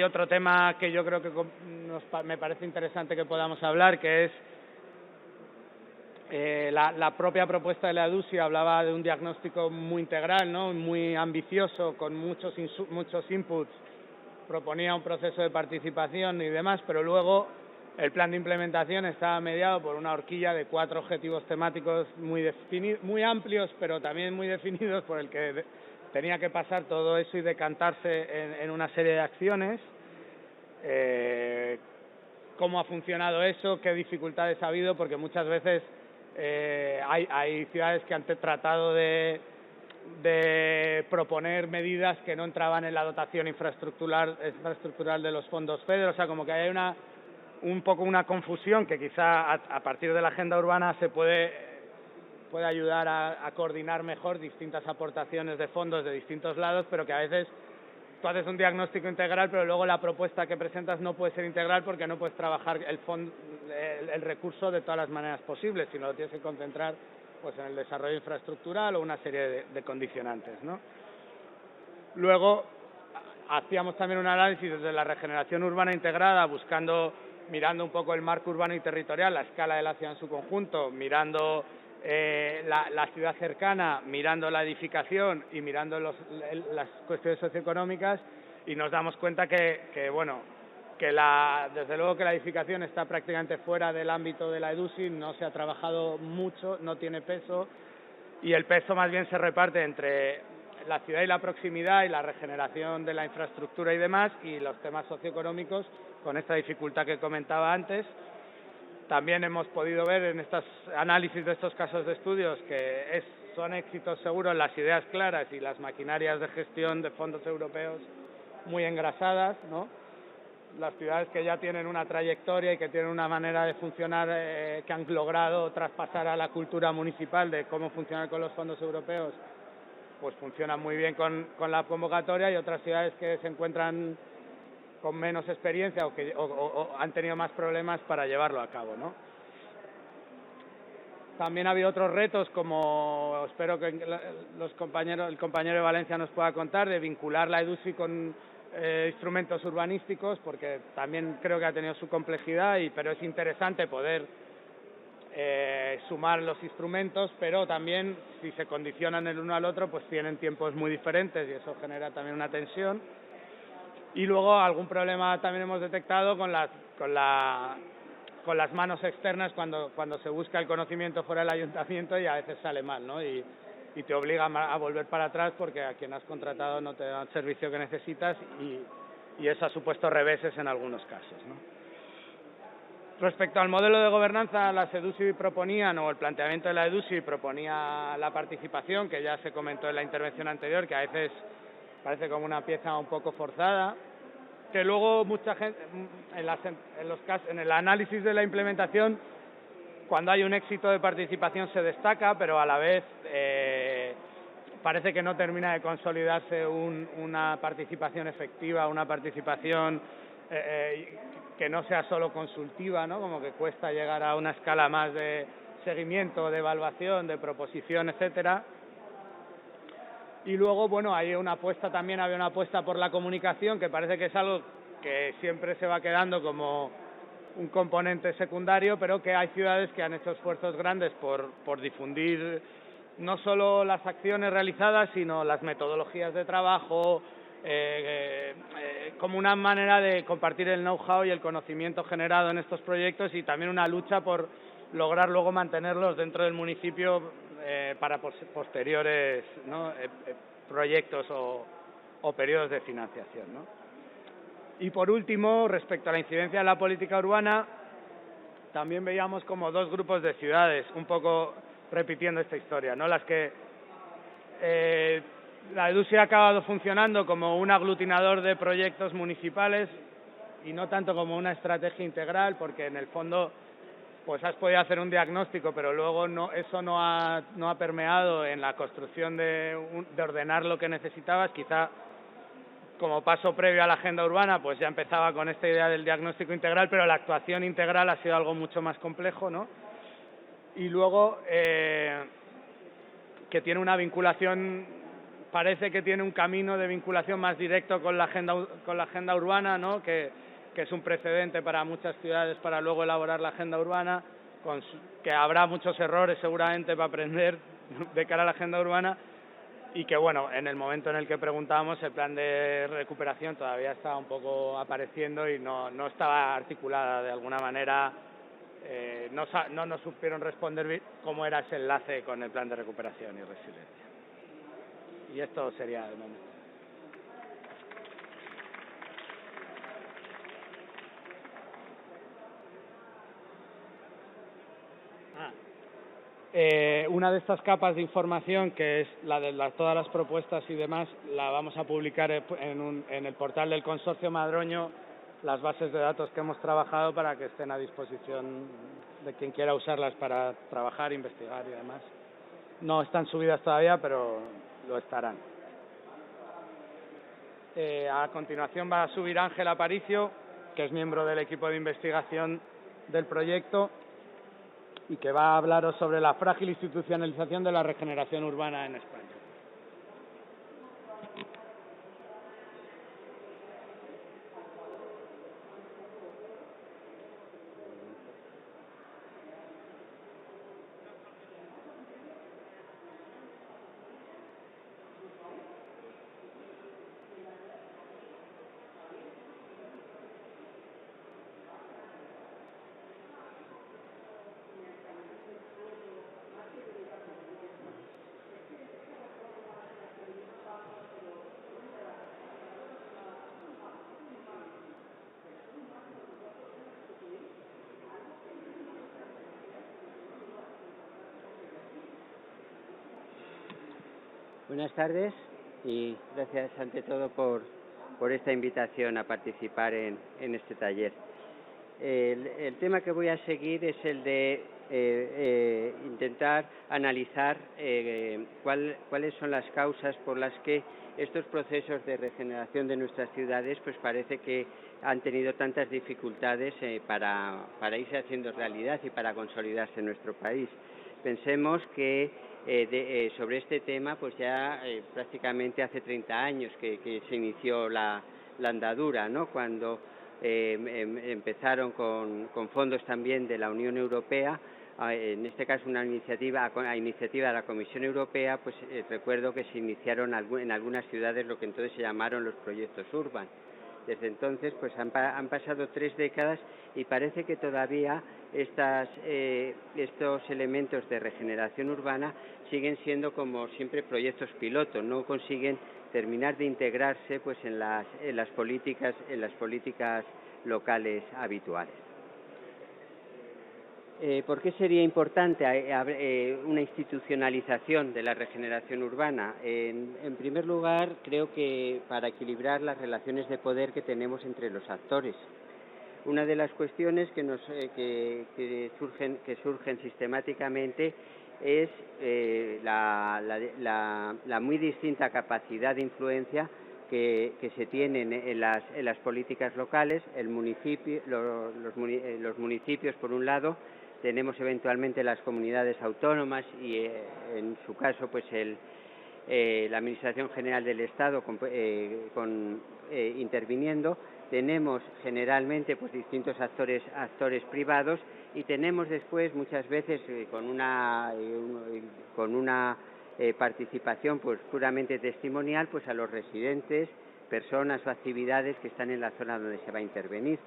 otro tema que yo creo que me parece interesante que podamos hablar, que es la propia propuesta de la EDUSI hablaba de un diagnóstico muy integral, ¿no? Muy ambicioso, con muchos inputs, proponía un proceso de participación y demás, pero luego el plan de implementación estaba mediado por una horquilla de 4 objetivos temáticos muy amplios, pero también muy definidos, por el que tenía que pasar todo eso y decantarse en una serie de acciones. ¿Cómo ha funcionado eso? ¿Qué dificultades ha habido? Porque muchas veces hay ciudades que han tratado de proponer medidas que no entraban en la dotación infraestructural de los fondos FEDER, o sea, como que hay un poco una confusión que quizá a partir de la agenda urbana se puede ayudar a coordinar mejor distintas aportaciones de fondos de distintos lados, pero que a veces tú haces un diagnóstico integral, pero luego la propuesta que presentas no puede ser integral porque no puedes trabajar el recurso de todas las maneras posibles, sino lo tienes que concentrar pues en el desarrollo infraestructural o una serie de condicionantes, ¿no? Luego hacíamos también un análisis desde la regeneración urbana integrada, mirando un poco el marco urbano y territorial, la escala de la ciudad en su conjunto, mirando la ciudad cercana, mirando la edificación y mirando las cuestiones socioeconómicas, y nos damos cuenta que desde luego que la edificación está prácticamente fuera del ámbito de la EDUSI, no se ha trabajado mucho, no tiene peso, y el peso más bien se reparte entre la ciudad y la proximidad y la regeneración de la infraestructura y demás, y los temas socioeconómicos, con esta dificultad que comentaba antes. También hemos podido ver en estos análisis de estos casos de estudios que son éxitos seguros las ideas claras y las maquinarias de gestión de fondos europeos muy engrasadas, ¿no? Las ciudades que ya tienen una trayectoria y que tienen una manera de funcionar que han logrado traspasar a la cultura municipal de cómo funcionar con los fondos europeos, pues funcionan muy bien con la convocatoria, y otras ciudades que se encuentran con menos experiencia o han tenido más problemas para llevarlo a cabo, ¿no? También ha habido otros retos, como espero que el compañero de Valencia nos pueda contar, de vincular la EDUSI con instrumentos urbanísticos, porque también creo que ha tenido su complejidad, pero es interesante poder sumar los instrumentos, pero también si se condicionan el uno al otro, pues tienen tiempos muy diferentes y eso genera también una tensión. Y luego algún problema también hemos detectado con las manos externas cuando se busca el conocimiento fuera del ayuntamiento, y a veces sale mal, ¿no? Y te obliga a volver para atrás porque a quien has contratado no te da el servicio que necesitas, y eso ha supuesto reveses en algunos casos, ¿no? Respecto al modelo de gobernanza, las EDUSI proponían, o el planteamiento de la EDUSI proponía la participación, que ya se comentó en la intervención anterior, que a veces parece como una pieza un poco forzada, que luego mucha gente, en el análisis de la implementación, cuando hay un éxito de participación se destaca, pero a la vez parece que no termina de consolidarse una participación efectiva, una participación que no sea solo consultiva, ¿no? Como que cuesta llegar a una escala más de seguimiento, de evaluación, de proposición, etcétera. Y luego, había una apuesta por la comunicación, que parece que es algo que siempre se va quedando como un componente secundario, pero que hay ciudades que han hecho esfuerzos grandes por difundir no solo las acciones realizadas, sino las metodologías de trabajo, como una manera de compartir el know-how y el conocimiento generado en estos proyectos, y también una lucha por lograr luego mantenerlos dentro del municipio para posteriores, ¿no?, proyectos o periodos de financiación, ¿no? Y por último, respecto a la incidencia de la política urbana, también veíamos como dos grupos de ciudades, un poco repitiendo esta historia, ¿no? Las que la EDUSI ha acabado funcionando como un aglutinador de proyectos municipales y no tanto como una estrategia integral, porque en el fondo pues has podido hacer un diagnóstico, pero luego eso no ha permeado en la construcción de ordenar lo que necesitabas. Quizá como paso previo a la agenda urbana, pues ya empezaba con esta idea del diagnóstico integral, pero la actuación integral ha sido algo mucho más complejo, ¿no? Y luego que tiene una vinculación, parece que tiene un camino de vinculación más directo con la agenda urbana, ¿no?, que es un precedente para muchas ciudades para luego elaborar la agenda urbana, que habrá muchos errores seguramente para aprender de cara a la agenda urbana, y que, bueno, en el momento en el que preguntábamos, el plan de recuperación todavía estaba un poco apareciendo y no estaba articulada de alguna manera. No nos supieron responder bien cómo era ese enlace con el plan de recuperación y resiliencia. Y esto sería el momento. Una de estas capas de información, que es la de todas las propuestas y demás, la vamos a publicar en el portal del Consorcio Madroño, las bases de datos que hemos trabajado, para que estén a disposición de quien quiera usarlas para trabajar, investigar y demás. No están subidas todavía, pero lo estarán. A continuación va a subir Ángel Aparicio, que es miembro del equipo de investigación del proyecto, y que va a hablaros sobre la frágil institucionalización de la regeneración urbana en España. Buenas tardes y gracias ante todo por esta invitación a participar en este taller. El tema que voy a seguir es el de intentar analizar cuáles son las causas por las que estos procesos de regeneración de nuestras ciudades pues parece que han tenido tantas dificultades para irse haciendo realidad y para consolidarse en nuestro país. Pensemos que sobre este tema pues ya prácticamente hace 30 años que se inició la andadura, ¿no?, cuando empezaron con fondos también de la Unión Europea, en este caso a iniciativa de la Comisión Europea, pues recuerdo que se iniciaron en algunas ciudades lo que entonces se llamaron los proyectos urban. Desde entonces pues han pasado 3 décadas y parece que todavía estos elementos de regeneración urbana siguen siendo como siempre proyectos piloto, no consiguen terminar de integrarse pues en las políticas locales habituales. ¿Por qué sería importante una institucionalización de la regeneración urbana? En primer lugar, creo que para equilibrar las relaciones de poder que tenemos entre los actores. Una de las cuestiones que surgen sistemáticamente es la muy distinta capacidad de influencia que se tienen en las políticas locales. Los municipios, por un lado, tenemos eventualmente las comunidades autónomas y en su caso pues la Administración General del Estado interviniendo, tenemos generalmente pues distintos actores privados, y tenemos después muchas veces con una participación pues puramente testimonial, pues a los residentes, personas o actividades que están en la zona donde se va a intervenir.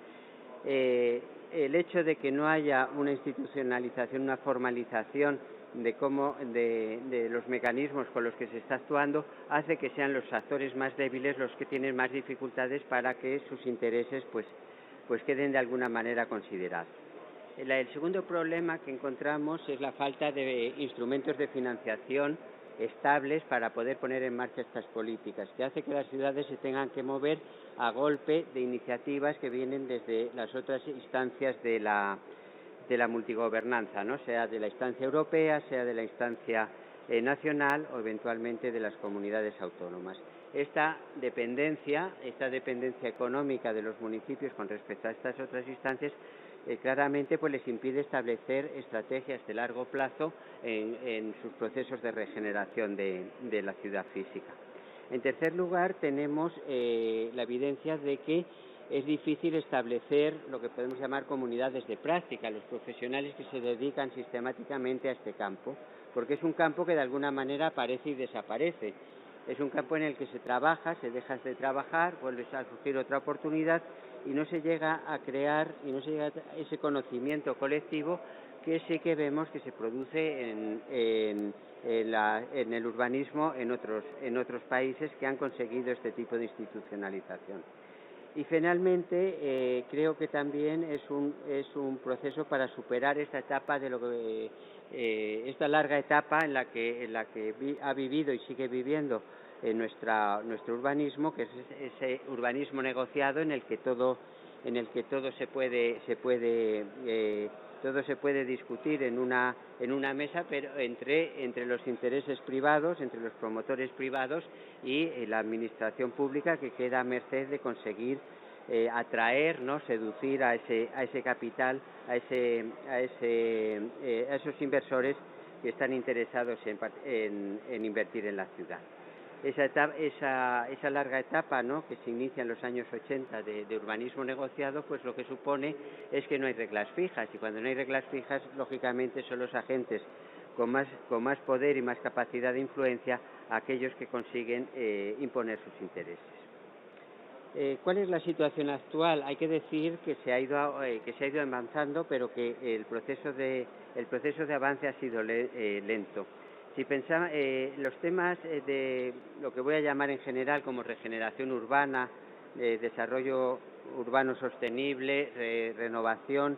El hecho de que no haya una institucionalización, una formalización de los mecanismos con los que se está actuando, hace que sean los actores más débiles los que tienen más dificultades para que sus intereses pues queden de alguna manera considerados. El segundo problema que encontramos es la falta de instrumentos de financiación estables para poder poner en marcha estas políticas, que hace que las ciudades se tengan que mover a golpe de iniciativas que vienen desde las otras instancias de la multigobernanza, ¿no? Sea de la instancia europea, sea de la instancia nacional o eventualmente de las comunidades autónomas. Esta dependencia económica de los municipios con respecto a estas otras instancias claramente pues les impide establecer estrategias de largo plazo en sus procesos de regeneración de la ciudad física. En tercer lugar, tenemos la evidencia de que es difícil establecer lo que podemos llamar comunidades de práctica, los profesionales que se dedican sistemáticamente a este campo, porque es un campo que de alguna manera aparece y desaparece. Es un campo en el que se trabaja, se deja de trabajar, vuelve a surgir otra oportunidad y no se llega a crear y no se llega a ese conocimiento colectivo que sí que vemos que se produce en el urbanismo en otros países que han conseguido este tipo de institucionalización. Y finalmente creo que también es un proceso para superar esta etapa de esta larga etapa en la que ha vivido y sigue viviendo nuestro urbanismo, que es ese urbanismo negociado en el que todo se puede discutir en una mesa, pero entre los intereses privados, entre los promotores privados y la administración pública, que queda a merced de conseguir atraer, ¿no?, seducir a ese capital, a esos inversores que están interesados en invertir en la ciudad. Esa larga etapa, ¿no?, que se inicia en los años 80 de urbanismo negociado, pues lo que supone es que no hay reglas fijas, y cuando no hay reglas fijas, lógicamente son los agentes con más poder y más capacidad de influencia aquellos que consiguen imponer sus intereses. ¿Cuál es la situación actual? Hay que decir que se ha ido avanzando, pero que el proceso de avance ha sido lento. Si pensamos los temas de lo que voy a llamar en general como regeneración urbana, desarrollo urbano sostenible, renovación,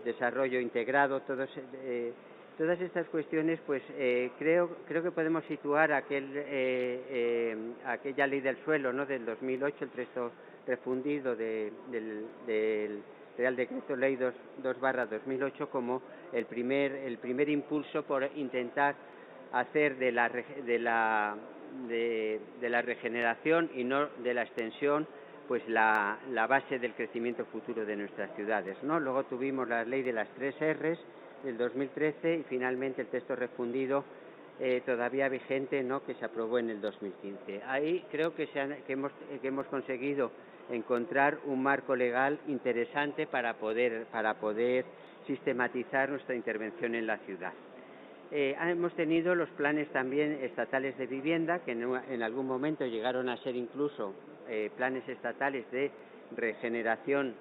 desarrollo integrado, todas estas cuestiones, pues creo que podemos situar aquella ley del suelo, ¿no?, del 2008, el texto refundido del Real Decreto Ley 2/2008 como el primer impulso por intentar hacer de la regeneración y no de la extensión pues la base del crecimiento futuro de nuestras ciudades, ¿no? Luego tuvimos la ley de las 3 R's del 2013 y finalmente el texto refundido todavía vigente, ¿no?, que se aprobó en el 2015. Ahí creo que hemos conseguido encontrar un marco legal interesante para poder sistematizar nuestra intervención en la ciudad. Hemos tenido los planes también estatales de vivienda, que en algún momento llegaron a ser incluso planes estatales de regeneración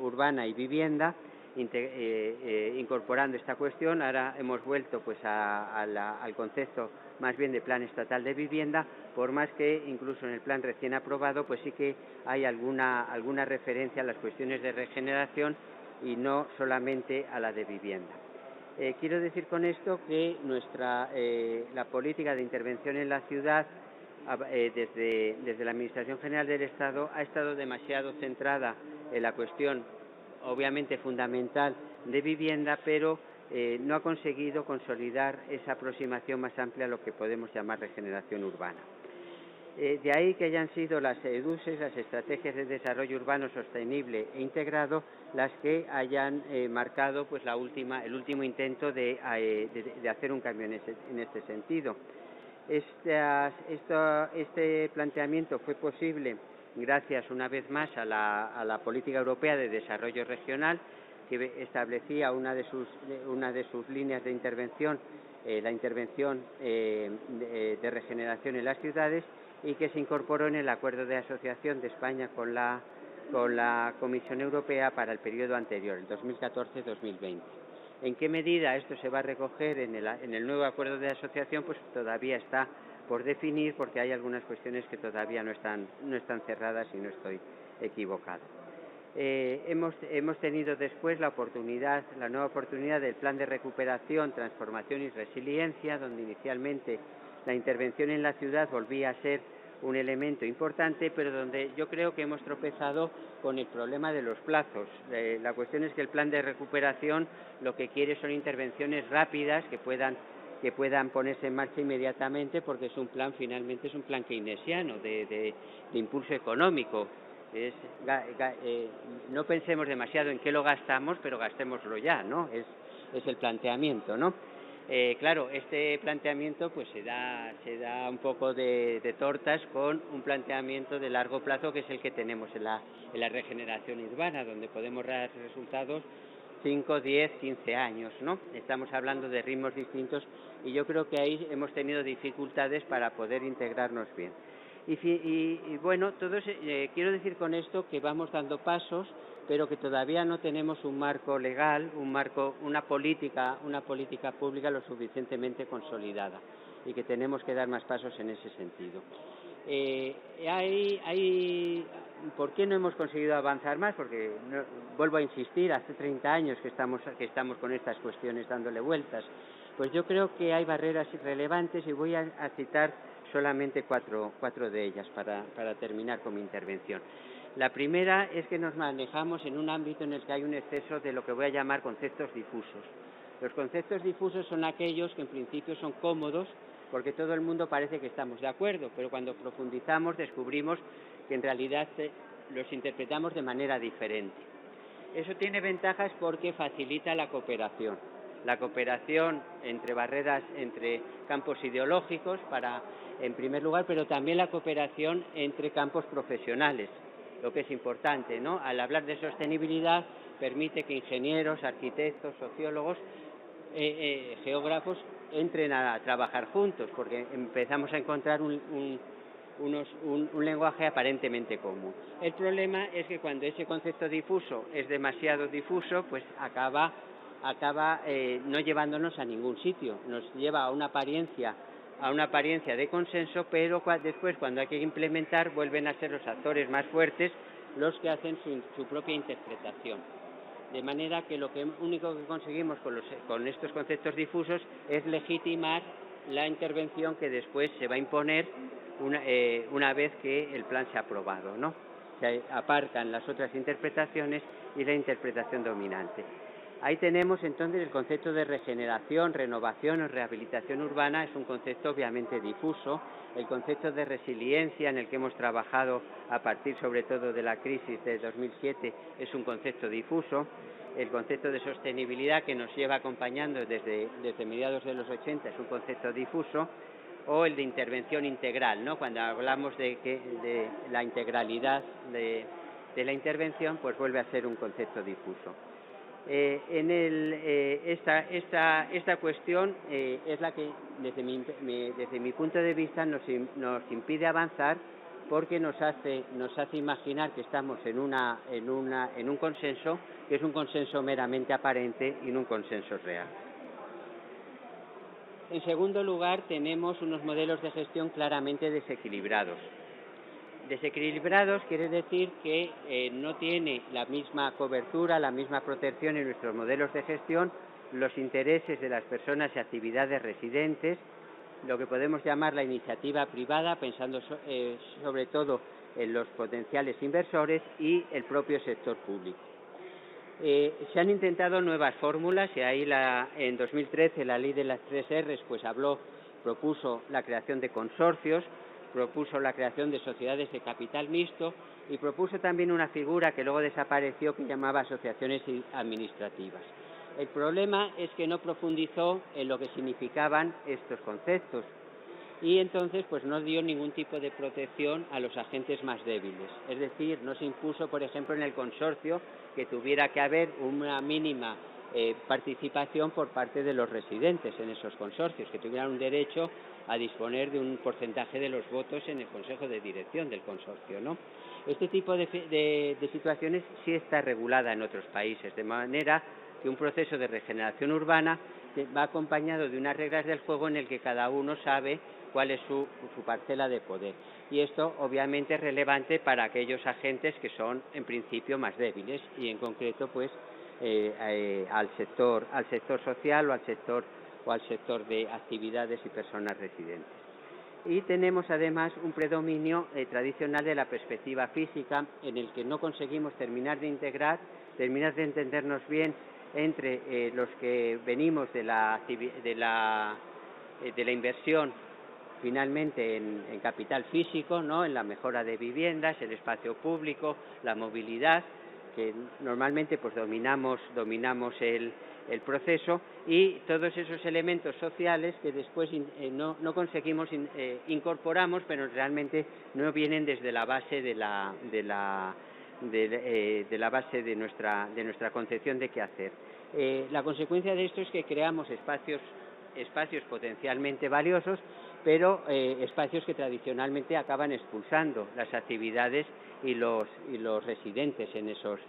urbana y vivienda, incorporando esta cuestión. Ahora hemos vuelto pues al concepto más bien de plan estatal de vivienda, por más que incluso en el plan recién aprobado pues sí que hay alguna referencia a las cuestiones de regeneración y no solamente a la de vivienda. Quiero decir con esto que la política de intervención en la ciudad desde la Administración General del Estado ha estado demasiado centrada en la cuestión obviamente fundamental de vivienda, pero no ha conseguido consolidar esa aproximación más amplia a lo que podemos llamar regeneración urbana. De ahí que hayan sido las EDUSES, las Estrategias de Desarrollo Urbano Sostenible e Integrado, las que hayan marcado pues el último intento de hacer un cambio en este sentido. Este planteamiento fue posible gracias una vez más a la Política Europea de Desarrollo Regional, que establecía una de sus líneas de intervención, la intervención de regeneración en las ciudades, y que se incorporó en el acuerdo de asociación de España con la Comisión Europea para el periodo anterior, el 2014-2020. ¿En qué medida esto se va a recoger en el nuevo acuerdo de asociación? Pues todavía está por definir, porque hay algunas cuestiones que todavía no están cerradas, y no estoy equivocado. Hemos tenido después la nueva oportunidad del Plan de Recuperación, Transformación y Resiliencia, donde inicialmente la intervención en la ciudad volvía a ser un elemento importante, pero donde yo creo que hemos tropezado con el problema de los plazos. La cuestión es que el plan de recuperación lo que quiere son intervenciones rápidas que puedan ponerse en marcha inmediatamente, porque finalmente es un plan keynesiano de impulso económico. No pensemos demasiado en qué lo gastamos, pero gastémoslo ya, ¿no? Es el planteamiento, ¿no? Claro, este planteamiento pues se da un poco de tortas con un planteamiento de largo plazo, que es el que tenemos en la regeneración urbana, donde podemos dar resultados 5, 10, 15 años, ¿no? Estamos hablando de ritmos distintos, y yo creo que ahí hemos tenido dificultades para poder integrarnos bien. Y bueno, quiero decir con esto que vamos dando pasos, pero que todavía no tenemos un marco legal, una política pública lo suficientemente consolidada, y que tenemos que dar más pasos en ese sentido. ¿Por qué no hemos conseguido avanzar más? Porque, vuelvo a insistir, hace 30 años que estamos con estas cuestiones dándole vueltas. Pues yo creo que hay barreras irrelevantes, y voy a citar solamente cuatro de ellas para terminar con mi intervención. La primera es que nos manejamos en un ámbito en el que hay un exceso de lo que voy a llamar conceptos difusos. Los conceptos difusos son aquellos que en principio son cómodos, porque todo el mundo parece que estamos de acuerdo, pero cuando profundizamos descubrimos que en realidad los interpretamos de manera diferente. Eso tiene ventajas porque facilita la cooperación entre campos ideológicos, en primer lugar, pero también la cooperación entre campos profesionales, lo que es importante, ¿no? Al hablar de sostenibilidad, permite que ingenieros, arquitectos, sociólogos, geógrafos entren a trabajar juntos, porque empezamos a encontrar un lenguaje aparentemente común. El problema es que cuando ese concepto difuso es demasiado difuso, pues acaba no llevándonos a ningún sitio. Nos lleva a una apariencia de consenso, pero después, cuando hay que implementar, vuelven a ser los actores más fuertes los que hacen su propia interpretación. De manera que lo único que conseguimos con estos conceptos difusos es legitimar la intervención que después se va a imponer una vez que el plan se ha aprobado, ¿no? Se aparcan las otras interpretaciones y la interpretación dominante. Ahí tenemos entonces el concepto de regeneración, renovación o rehabilitación urbana. Es un concepto obviamente difuso. El concepto de resiliencia, en el que hemos trabajado a partir sobre todo de la crisis de 2007, es un concepto difuso. El concepto de sostenibilidad, que nos lleva acompañando desde mediados de los 80, es un concepto difuso. O el de intervención integral, ¿no? Cuando hablamos de la integralidad de la intervención, pues vuelve a ser un concepto difuso. Esta cuestión es la que desde mi punto de vista nos impide avanzar, porque nos hace imaginar que estamos en un consenso que es un consenso meramente aparente y no un consenso real. En segundo lugar, tenemos unos modelos de gestión claramente desequilibrados. Desequilibrados quiere decir que no tiene la misma cobertura, la misma protección en nuestros modelos de gestión los intereses de las personas y actividades residentes, lo que podemos llamar la iniciativa privada, pensando sobre todo en los potenciales inversores, y el propio sector público. Se han intentado nuevas fórmulas, y ahí en 2013 la ley de las 3 Rs propuso la creación de consorcios, propuso la creación de sociedades de capital mixto, y propuso también una figura que luego desapareció, que llamaba asociaciones administrativas. El problema es que no profundizó en lo que significaban estos conceptos. y entonces pues no dio ningún tipo de protección a los agentes más débiles. Es decir, no se impuso, por ejemplo, en el consorcio que tuviera que haber una mínima participación por parte de los residentes en esos consorcios, que tuvieran un derecho a disponer de un porcentaje de los votos en el consejo de dirección del consorcio, ¿no? Este tipo de situaciones sí está regulada en otros países, de manera que un proceso de regeneración urbana va acompañado de unas reglas del juego en el que cada uno sabe cuál es su parcela de poder. Y esto obviamente es relevante para aquellos agentes que son en principio más débiles y en concreto pues al sector social o al sector de actividades y personas residentes. Y tenemos además un predominio tradicional de la perspectiva física en el que no conseguimos terminar de entendernos bien entre los que venimos de la inversión finalmente en capital físico, ¿no? En la mejora de viviendas, el espacio público, la movilidad, que normalmente pues dominamos el proceso, y todos esos elementos sociales que después no conseguimos incorporamos, pero realmente no vienen desde la base de la base de nuestra concepción de qué hacer. La consecuencia de esto es que creamos espacios potencialmente valiosos, pero espacios que tradicionalmente acaban expulsando las actividades y los residentes en esos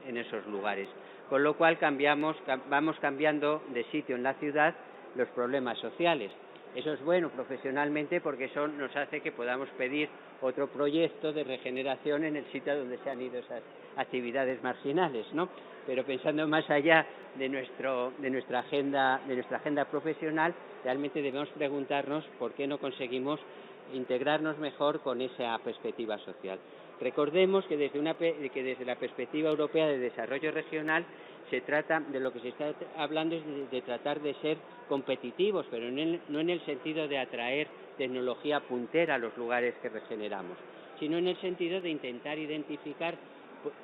lugares. Con lo cual vamos cambiando de sitio en la ciudad los problemas sociales. Eso es bueno profesionalmente porque eso nos hace que podamos pedir otro proyecto de regeneración en el sitio donde se han ido esas actividades marginales, ¿no? Pero pensando más allá de nuestra agenda profesional, realmente debemos preguntarnos por qué no conseguimos integrarnos mejor con esa perspectiva social. Recordemos que desde la perspectiva europea de desarrollo regional se trata de lo que se está hablando es de tratar de ser competitivos, pero no en el sentido de atraer tecnología puntera a los lugares que regeneramos, sino en el sentido de intentar identificar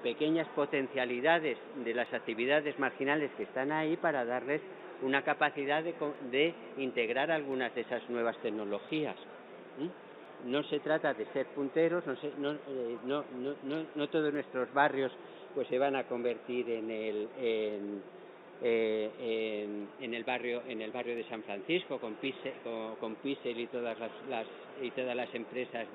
pequeñas potencialidades de las actividades marginales que están ahí para darles una capacidad de integrar algunas de esas nuevas tecnologías. No se trata de ser punteros, no todos nuestros barrios pues se van a convertir en el barrio de San Francisco con Pixel y todas las empresas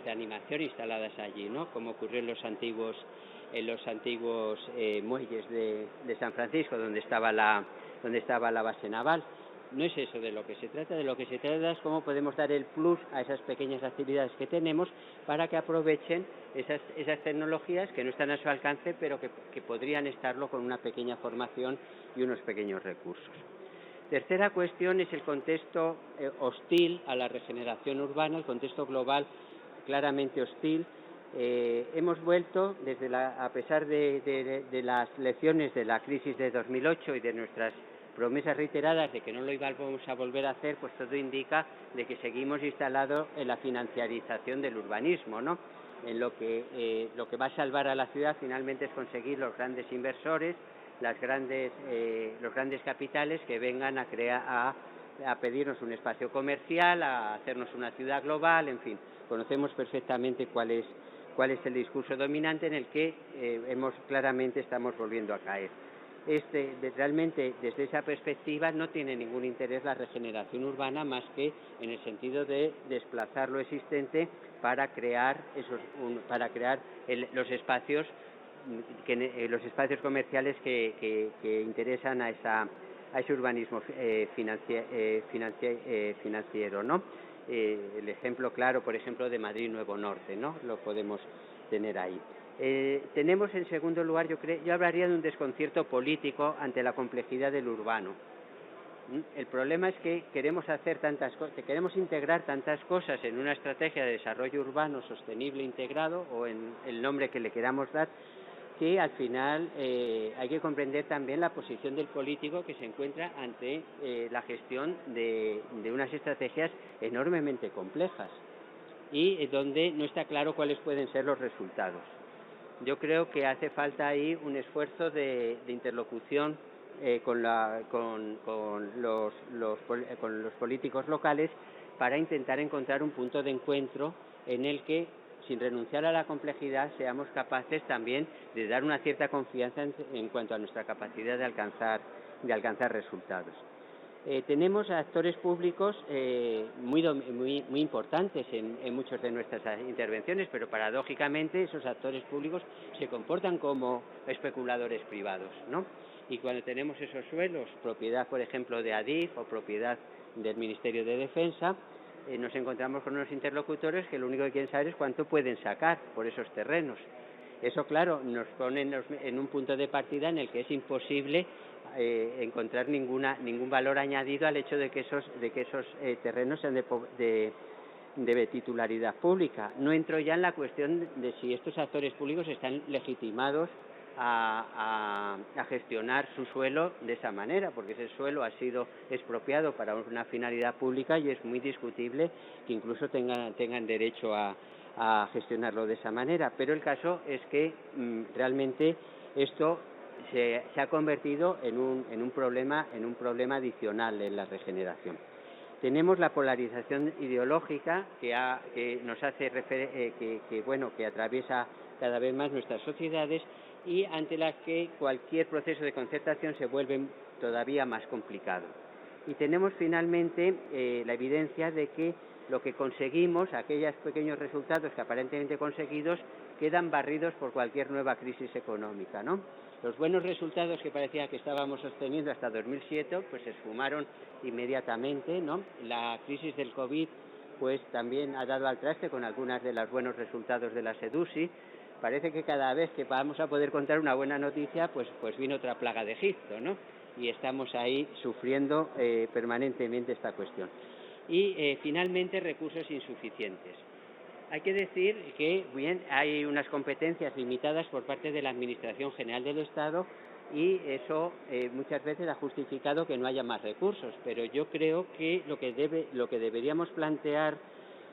de animación instaladas allí, ¿no? Como ocurrió en los antiguos muelles de San Francisco, donde estaba la base naval. No es eso de lo que se trata es cómo podemos dar el plus a esas pequeñas actividades que tenemos para que aprovechen esas tecnologías que no están a su alcance, pero que podrían estarlo con una pequeña formación y unos pequeños recursos. Tercera cuestión es el contexto hostil a la regeneración urbana, el contexto global claramente hostil. Hemos vuelto, a pesar de las lecciones de la crisis de 2008 y de nuestras promesas reiteradas de que no lo íbamos a volver a hacer, pues todo indica de que seguimos instalados en la financiarización del urbanismo, ¿no? En lo que va a salvar a la ciudad finalmente es conseguir los grandes inversores, los grandes capitales que vengan a pedirnos un espacio comercial, a hacernos una ciudad global, en fin. Conocemos perfectamente cuál es el discurso dominante en el que claramente estamos volviendo a caer. Realmente, desde esa perspectiva, no tiene ningún interés la regeneración urbana más que en el sentido de desplazar lo existente para crear los espacios comerciales que interesan a ese urbanismo financiero, ¿no? El ejemplo claro, por ejemplo, de Madrid Nuevo Norte, ¿no? Lo podemos tener ahí. Tenemos, en segundo lugar, yo hablaría de un desconcierto político ante la complejidad del urbano. El problema es que queremos integrar tantas cosas en una estrategia de desarrollo urbano sostenible integrado, o en el nombre que le queramos dar, que al final hay que comprender también la posición del político que se encuentra ante la gestión de unas estrategias enormemente complejas y donde no está claro cuáles pueden ser los resultados. Yo creo que hace falta ahí un esfuerzo de interlocución con los políticos locales para intentar encontrar un punto de encuentro en el que, sin renunciar a la complejidad, seamos capaces también de dar una cierta confianza en cuanto a nuestra capacidad de alcanzar resultados. Tenemos actores públicos muy importantes en muchas de nuestras intervenciones, pero paradójicamente esos actores públicos se comportan como especuladores privados, ¿no? Y cuando tenemos esos suelos, propiedad, por ejemplo, de ADIF o propiedad del Ministerio de Defensa, nos encontramos con unos interlocutores que lo único que quieren saber es cuánto pueden sacar por esos terrenos. Eso, claro, nos pone en un punto de partida en el que es imposible encontrar ningún valor añadido al hecho de que esos terrenos sean de titularidad pública. No entro ya en la cuestión de si estos actores públicos están legitimados a gestionar su suelo de esa manera, porque ese suelo ha sido expropiado para una finalidad pública y es muy discutible que incluso tengan derecho a gestionarlo de esa manera. Pero el caso es que realmente esto se ha convertido en un problema adicional en la regeneración. Tenemos la polarización ideológica que nos hace que atraviesa cada vez más nuestras sociedades y ante la que cualquier proceso de concertación se vuelve todavía más complicado. Y tenemos finalmente la evidencia de que lo que conseguimos, aquellos pequeños resultados que aparentemente conseguidos, quedan barridos por cualquier nueva crisis económica, ¿no? Los buenos resultados que parecía que estábamos sosteniendo hasta 2007, pues se esfumaron inmediatamente, ¿no? La crisis del COVID, pues también ha dado al traste con algunos de los buenos resultados de la SEDUSI. Parece que cada vez que vamos a poder contar una buena noticia, pues vino otra plaga de Egipto, ¿no? Y estamos ahí sufriendo permanentemente esta cuestión. Y finalmente, recursos insuficientes. Hay que decir que hay unas competencias limitadas por parte de la Administración General del Estado y eso muchas veces ha justificado que no haya más recursos, pero yo creo que lo que deberíamos plantear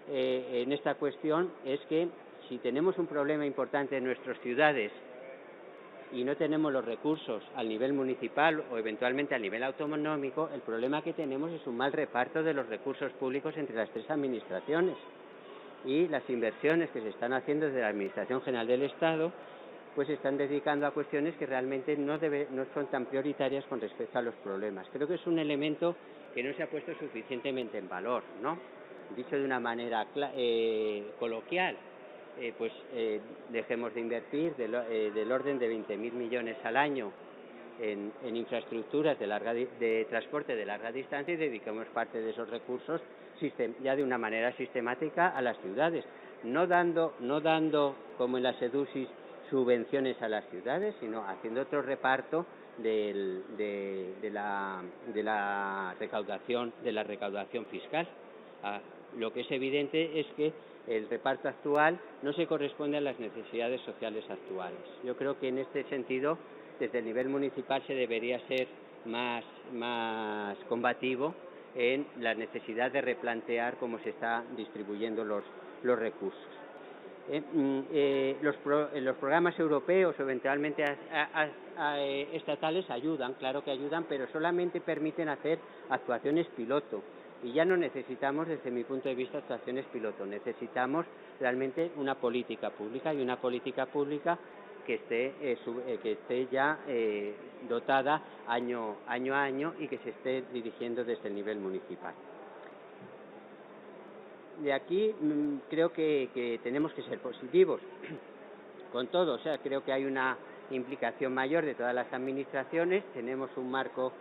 en esta cuestión es que si tenemos un problema importante en nuestras ciudades y no tenemos los recursos al nivel municipal o eventualmente al nivel autonómico, el problema que tenemos es un mal reparto de los recursos públicos entre las tres administraciones. Y las inversiones que se están haciendo desde la Administración General del Estado pues se están dedicando a cuestiones que realmente no son tan prioritarias con respecto a los problemas. Creo que es un elemento que no se ha puesto suficientemente en valor, ¿no? Dicho de una manera coloquial, dejemos de invertir del orden de 20.000 millones al año en infraestructuras de transporte de larga distancia y dediquemos parte de esos recursos ya de una manera sistemática a las ciudades, no dando como en la SEDUSIS subvenciones a las ciudades, sino haciendo otro reparto de la recaudación fiscal. Lo que es evidente es que el reparto actual no se corresponde a las necesidades sociales actuales. Yo creo que en este sentido, desde el nivel municipal se debería ser más combativo en la necesidad de replantear cómo se están distribuyendo los recursos. Los programas europeos o eventualmente estatales ayudan, claro que ayudan, pero solamente permiten hacer actuaciones piloto. Y ya no necesitamos, desde mi punto de vista, actuaciones piloto. Necesitamos realmente una política pública y una política pública que esté ya dotada año a año y que se esté dirigiendo desde el nivel municipal. De aquí creo que tenemos que ser positivos con todo. O sea, creo que hay una implicación mayor de todas las administraciones. Tenemos un marco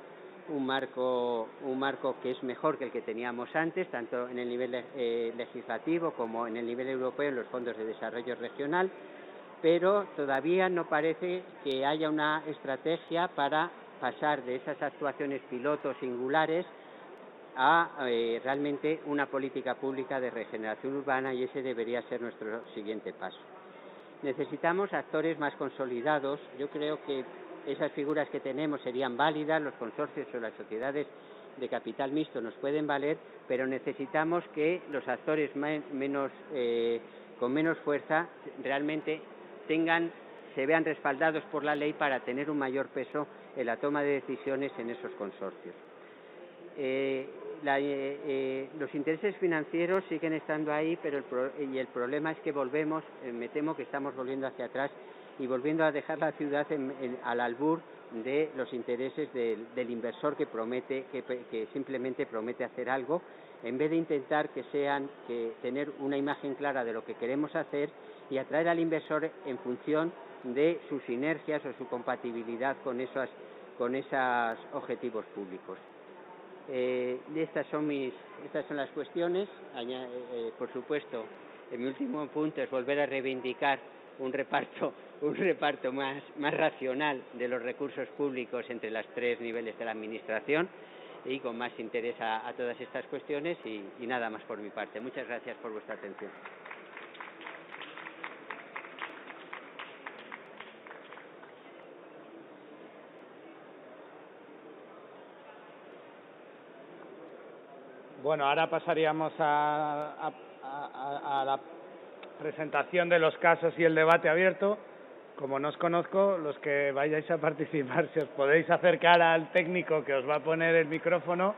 que es mejor que el que teníamos antes, tanto en el nivel legislativo como en el nivel europeo, en los fondos de desarrollo regional, pero todavía no parece que haya una estrategia para pasar de esas actuaciones pilotos singulares a realmente una política pública de regeneración urbana, y ese debería ser nuestro siguiente paso. Necesitamos actores más consolidados. Yo creo que esas figuras que tenemos serían válidas, los consorcios o las sociedades de capital mixto nos pueden valer, pero necesitamos que los actores con menos fuerza realmente tengan se vean respaldados por la ley para tener un mayor peso en la toma de decisiones en esos consorcios. Los intereses financieros siguen estando ahí, pero el problema es que volvemos, me temo que estamos volviendo hacia atrás y volviendo a dejar la ciudad al albur de los intereses del inversor que simplemente promete hacer algo, en vez de intentar que tener una imagen clara de lo que queremos hacer y atraer al inversor en función de sus sinergias o su compatibilidad con esos objetivos públicos. Estas son las cuestiones. Por supuesto, mi último punto es volver a reivindicar un reparto más racional de los recursos públicos entre los 3 niveles de la administración y con más interés a todas estas cuestiones y nada más por mi parte. Muchas gracias por vuestra atención. Bueno, ahora pasaríamos a la presentación de los casos y el debate abierto. Como no os conozco, los que vayáis a participar, si os podéis acercar al técnico que os va a poner el micrófono